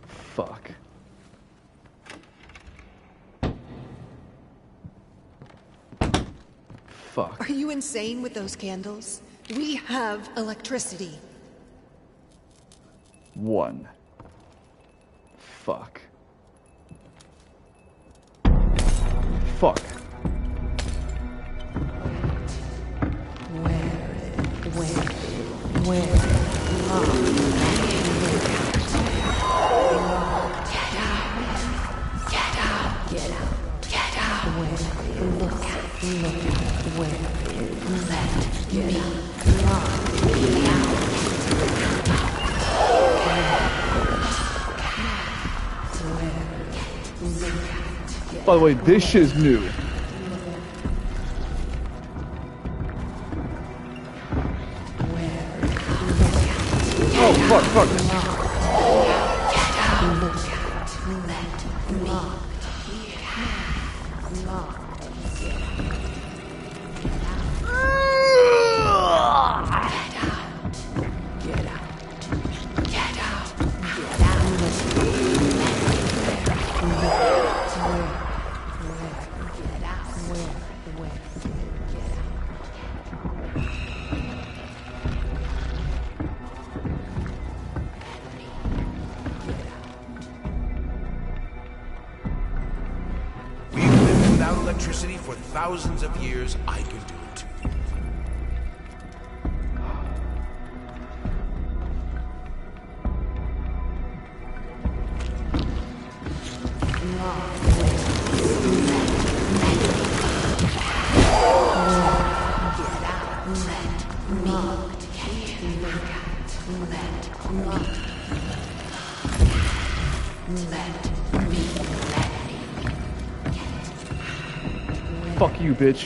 Fuck. Fuck. Are you insane with those candles? We have electricity. 1. Fuck. Fuck. By the way, this shit is new. Oh, fuck, fuck. electricity for thousands of years, I can do it too. Fuck you, bitch.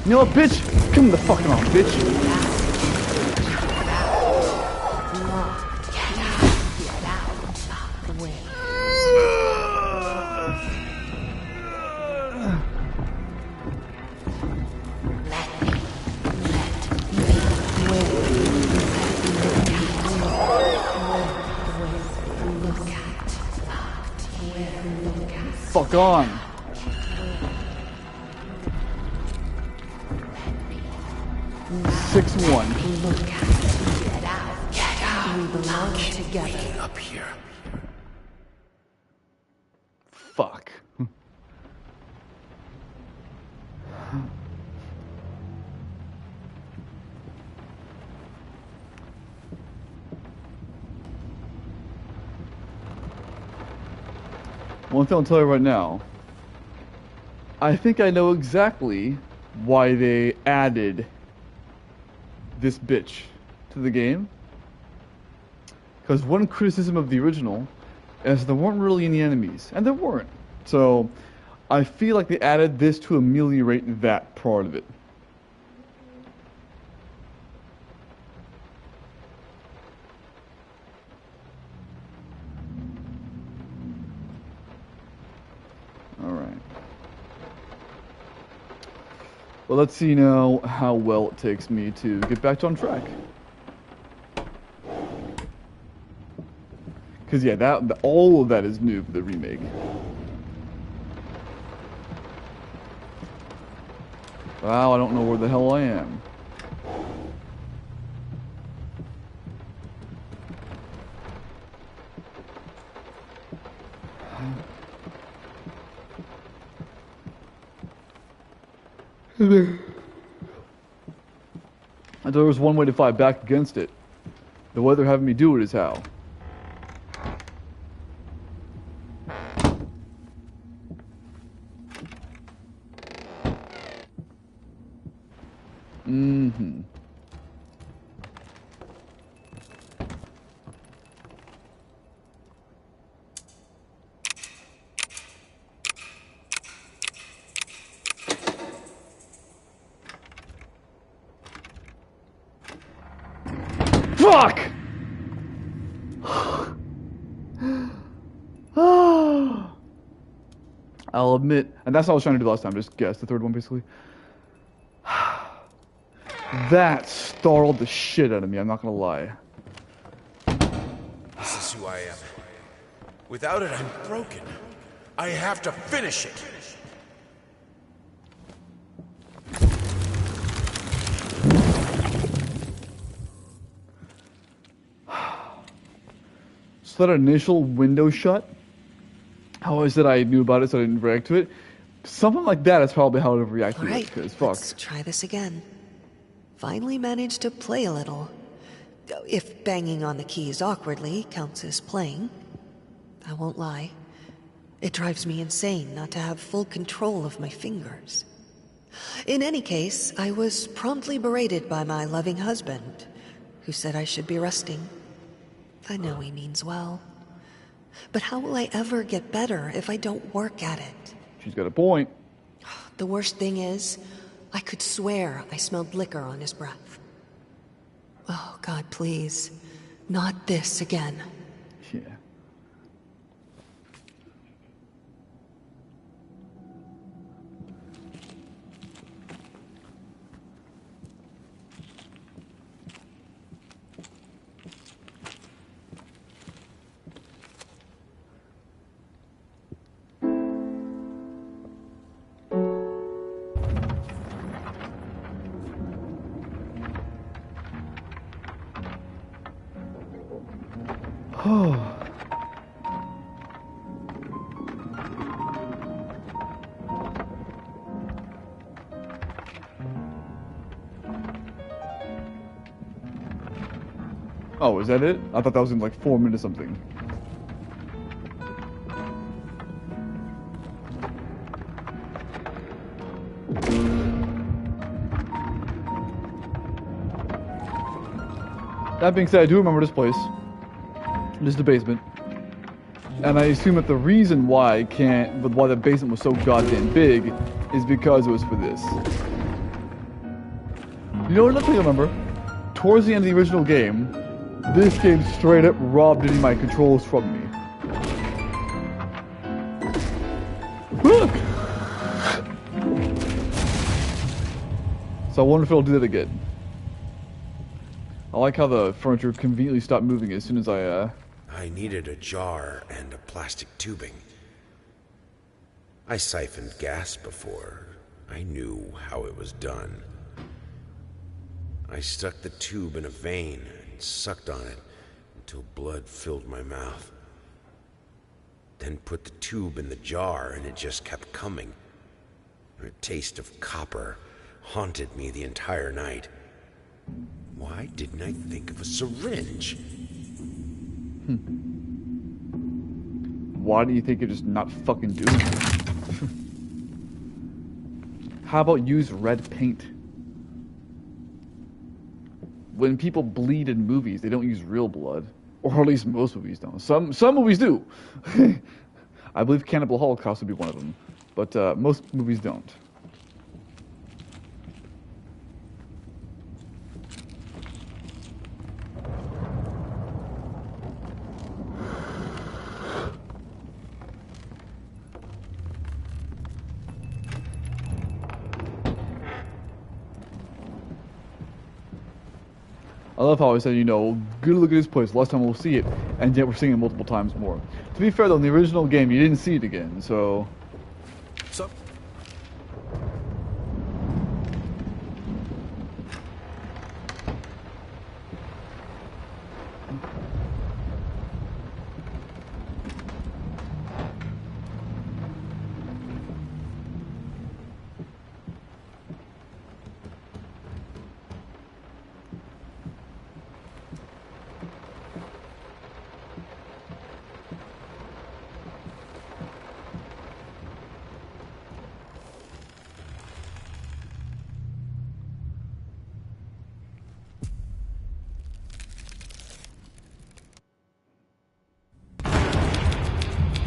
You know what, bitch? Come the fuck on, bitch. Fuck on. Six one. Get out. Get out. We belong together. Up here. Fuck. One thing I'll tell you right now. I think I know exactly why they added this bitch to the game. Because one criticism of the original is there weren't really any enemies. And there weren't. So I feel like they added this to ameliorate that part of it. Alright. Well, let's see now how well it takes me to get back on track. Because, yeah, all of that is new for the remake. Wow, I don't know where the hell I am. And there was one way to fight back against it. The way they're having me do it is how. Mm-hmm. Fuck! I'll admit, and that's what I was trying to do last time, just guess the third one basically. That startled the shit out of me, I'm not gonna lie. This is who I am. Without it, I'm broken. I have to finish it. So that initial window shut, how is it I knew about it so I didn't react to it? Something like that is probably how I would have reacted to it, because fuck. Let's try this again. Finally managed to play a little. If banging on the keys awkwardly counts as playing. I won't lie. It drives me insane not to have full control of my fingers. In any case, I was promptly berated by my loving husband, who said I should be resting. I know he means well. But how will I ever get better if I don't work at it? She's got a point. The worst thing is, I could swear I smelled liquor on his breath. Oh, God, please. Not this again. Yeah. Oh, is that it? I thought that was in like 4 minutes something. That being said, I do remember this place. This is the basement. And I assume that the reason why why the basement was so goddamn big is because it was for this. You know what else I remember? Towards the end of the original game, this game straight up robbed any of my controls from me. So I wonder if it'll do that again. I like how the furniture conveniently stopped moving as soon as I needed a jar and a plastic tubing. I siphoned gas before. I knew how it was done. I stuck the tube in a vein and sucked on it until blood filled my mouth. Then put the tube in the jar and it just kept coming. A taste of copper haunted me the entire night. Why didn't I think of a syringe? Why do you think you're just not fucking doing it? How about use red paint? When people bleed in movies, they don't use real blood. Or at least most movies don't. Some movies do. I believe Cannibal Holocaust would be one of them. But most movies don't. I love how I said, you know, good look at this place, last time we'll see it, and yet we're seeing it multiple times more. To be fair though, in the original game, you didn't see it again, so...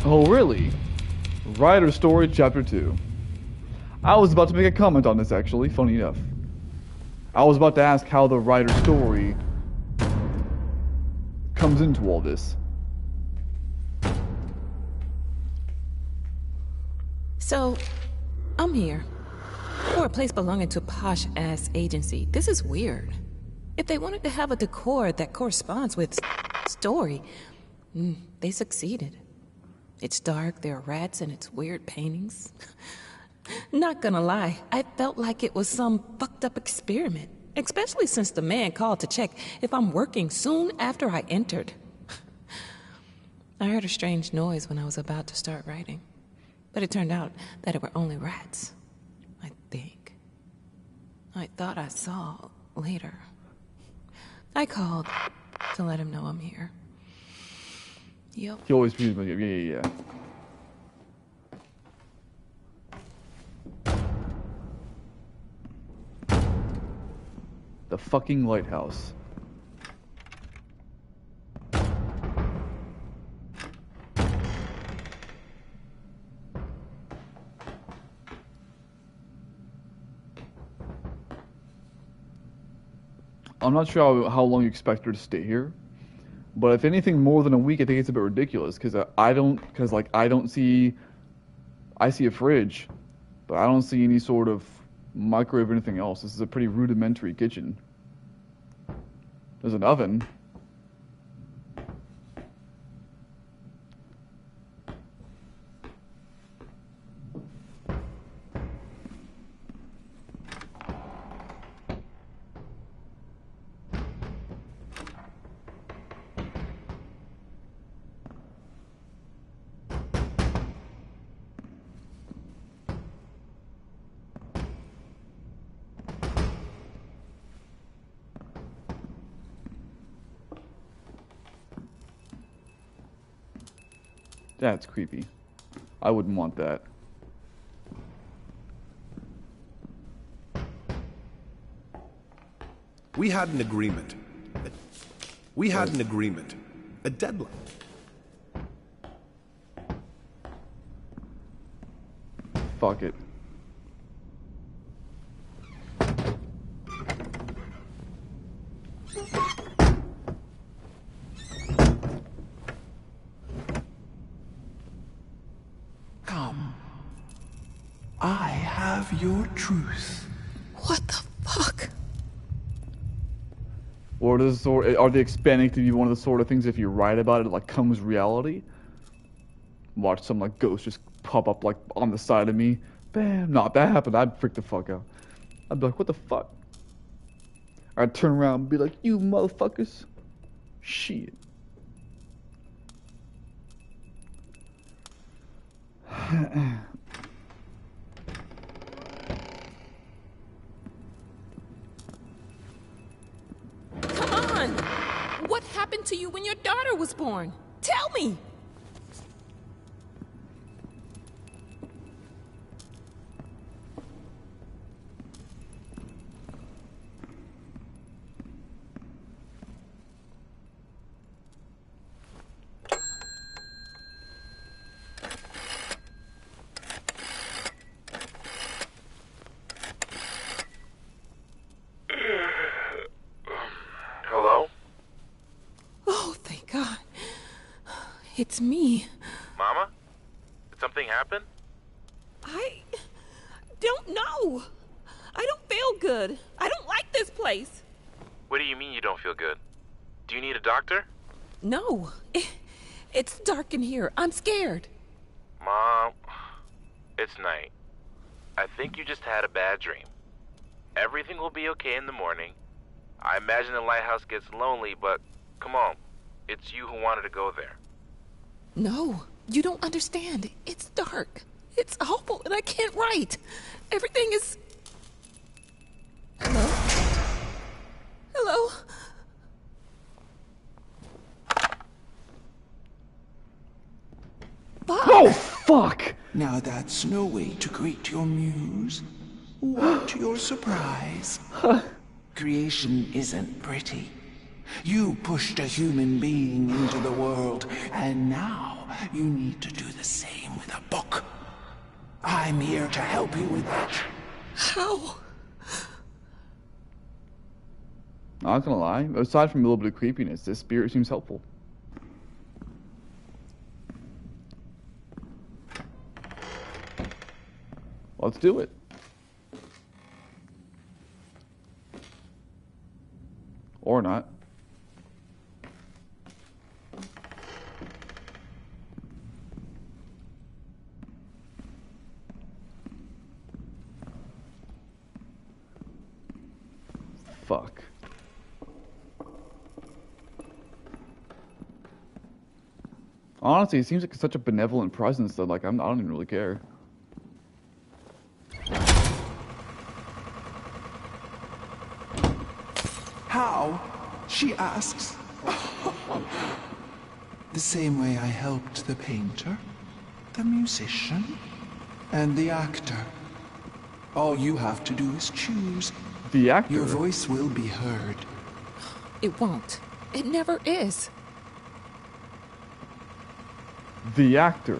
Oh, really? Writer Story, Chapter 2. I was about to make a comment on this, actually, funny enough. I was about to ask how the writer story comes into all this. So, I'm here. For a place belonging to a posh-ass agency. This is weird. If they wanted to have a decor that corresponds with story, they succeeded. It's dark, there are rats, and it's weird paintings. Not gonna lie, I felt like it was some fucked up experiment. Especially since the man called to check if I'm working soon after I entered. I heard a strange noise when I was about to start writing. But it turned out that it were only rats, I think. I thought I saw later. I called to let him know I'm here. Yep. He always beats me. Yeah. The fucking lighthouse. I'm not sure how long you expect her to stay here. But if anything more than a week, I think it's a bit ridiculous because I see a fridge, but I don't see any sort of microwave or anything else. This is a pretty rudimentary kitchen. There's an oven. That's creepy. I wouldn't want that. We had an agreement. We had an agreement. A deadline. Fuck it. Come. I have your truth. What the fuck? Or does sort are they expanding to be one of the sort of things if you write about it, it like comes reality? Watch some like ghost just pop up like on the side of me. Bam! Nah, if that happened, I'd freak the fuck out. I'd be like, what the fuck? I'd turn around and be like, you motherfuckers. Shit. Come on! What happened to you when your daughter was born? Tell me! Hello? Oh, thank God. It's me. Mama? Did something happen? I don't know. I don't feel good. I don't like this place. What do you mean you don't feel good? Do you need a doctor? No. It's dark in here. I'm scared. Mom, it's night. I think you just had a bad dream. Everything will be okay in the morning. I imagine the lighthouse gets lonely, but come on. It's you who wanted to go there. No, you don't understand. It's dark. It's awful, and I can't write. Everything is... Hello? Hello? Fuck! Oh, fuck! Now that's no way to greet your muse. What your surprise? Creation isn't pretty. You pushed a human being into the world, and now you need to do the same with a book. I'm here to help you with that. How? Not gonna lie, aside from a little bit of creepiness, this spirit seems helpful. Let's do it. Or not. Fuck. Honestly, it seems like such a benevolent presence that like I don't even really care. How? She asks. The same way I helped the painter, the musician, and the actor. All you have to do is choose. The actor? Your voice will be heard. It won't. It never is. The actor.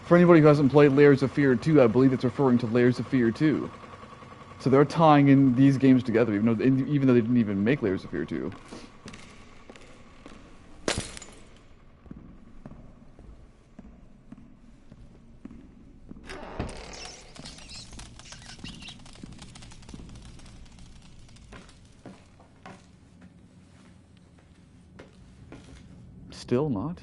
For anybody who hasn't played Layers of Fear 2, I believe it's referring to Layers of Fear 2. So they're tying in these games together, even though they didn't even make Layers of Fear 2. Still not.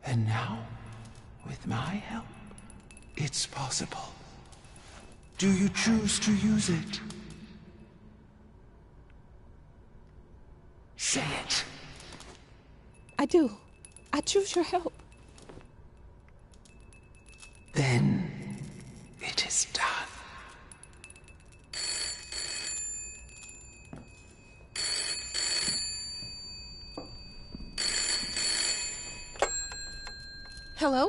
And now, with my help, it's possible. Do you choose to use it? Say it. I do. I choose your help. Then it is done. Hello?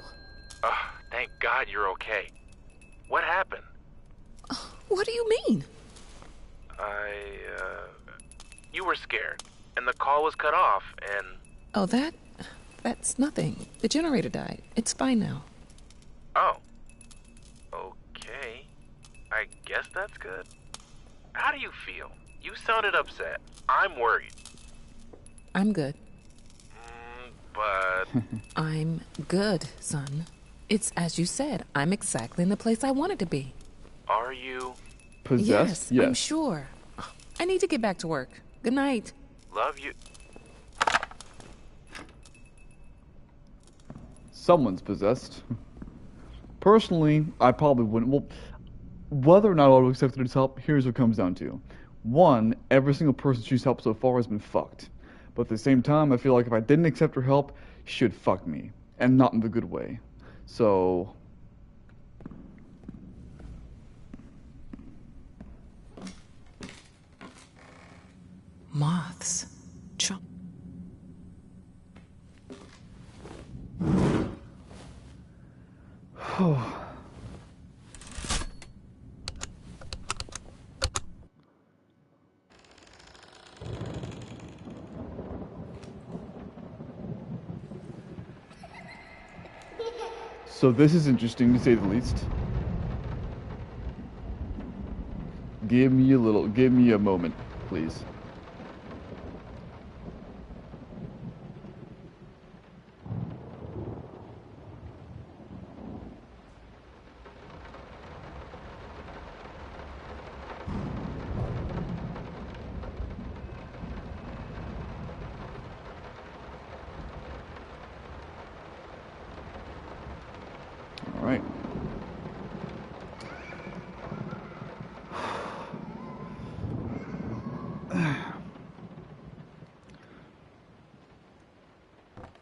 Thank God you're okay. What happened? What do you mean? You were scared, and the call was cut off, and... Oh, that's nothing. The generator died. It's fine now. Oh. Okay. I guess that's good. How do you feel? You sounded upset. I'm worried. I'm good. But... I'm good, son. It's as you said. I'm exactly in the place I wanted to be. Are you? Possessed? Yes, I'm sure. I need to get back to work. Good night. Love you. Someone's possessed. Personally, I probably wouldn't. Well, whether or not I would have accepted his help, here's what it comes down to. One, every single person she's helped so far has been fucked. But at the same time, I feel like if I didn't accept her help, she'd fuck me. And not in the good way. So... Moths. So this is interesting to say the least. Give me a moment, please. All right.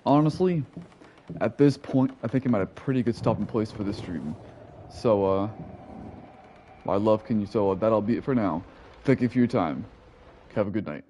Honestly, at this point, I think I'm at a pretty good stopping place for this stream. So, my love, can you? So that'll be it for now. Thank you for your time. Have a good night.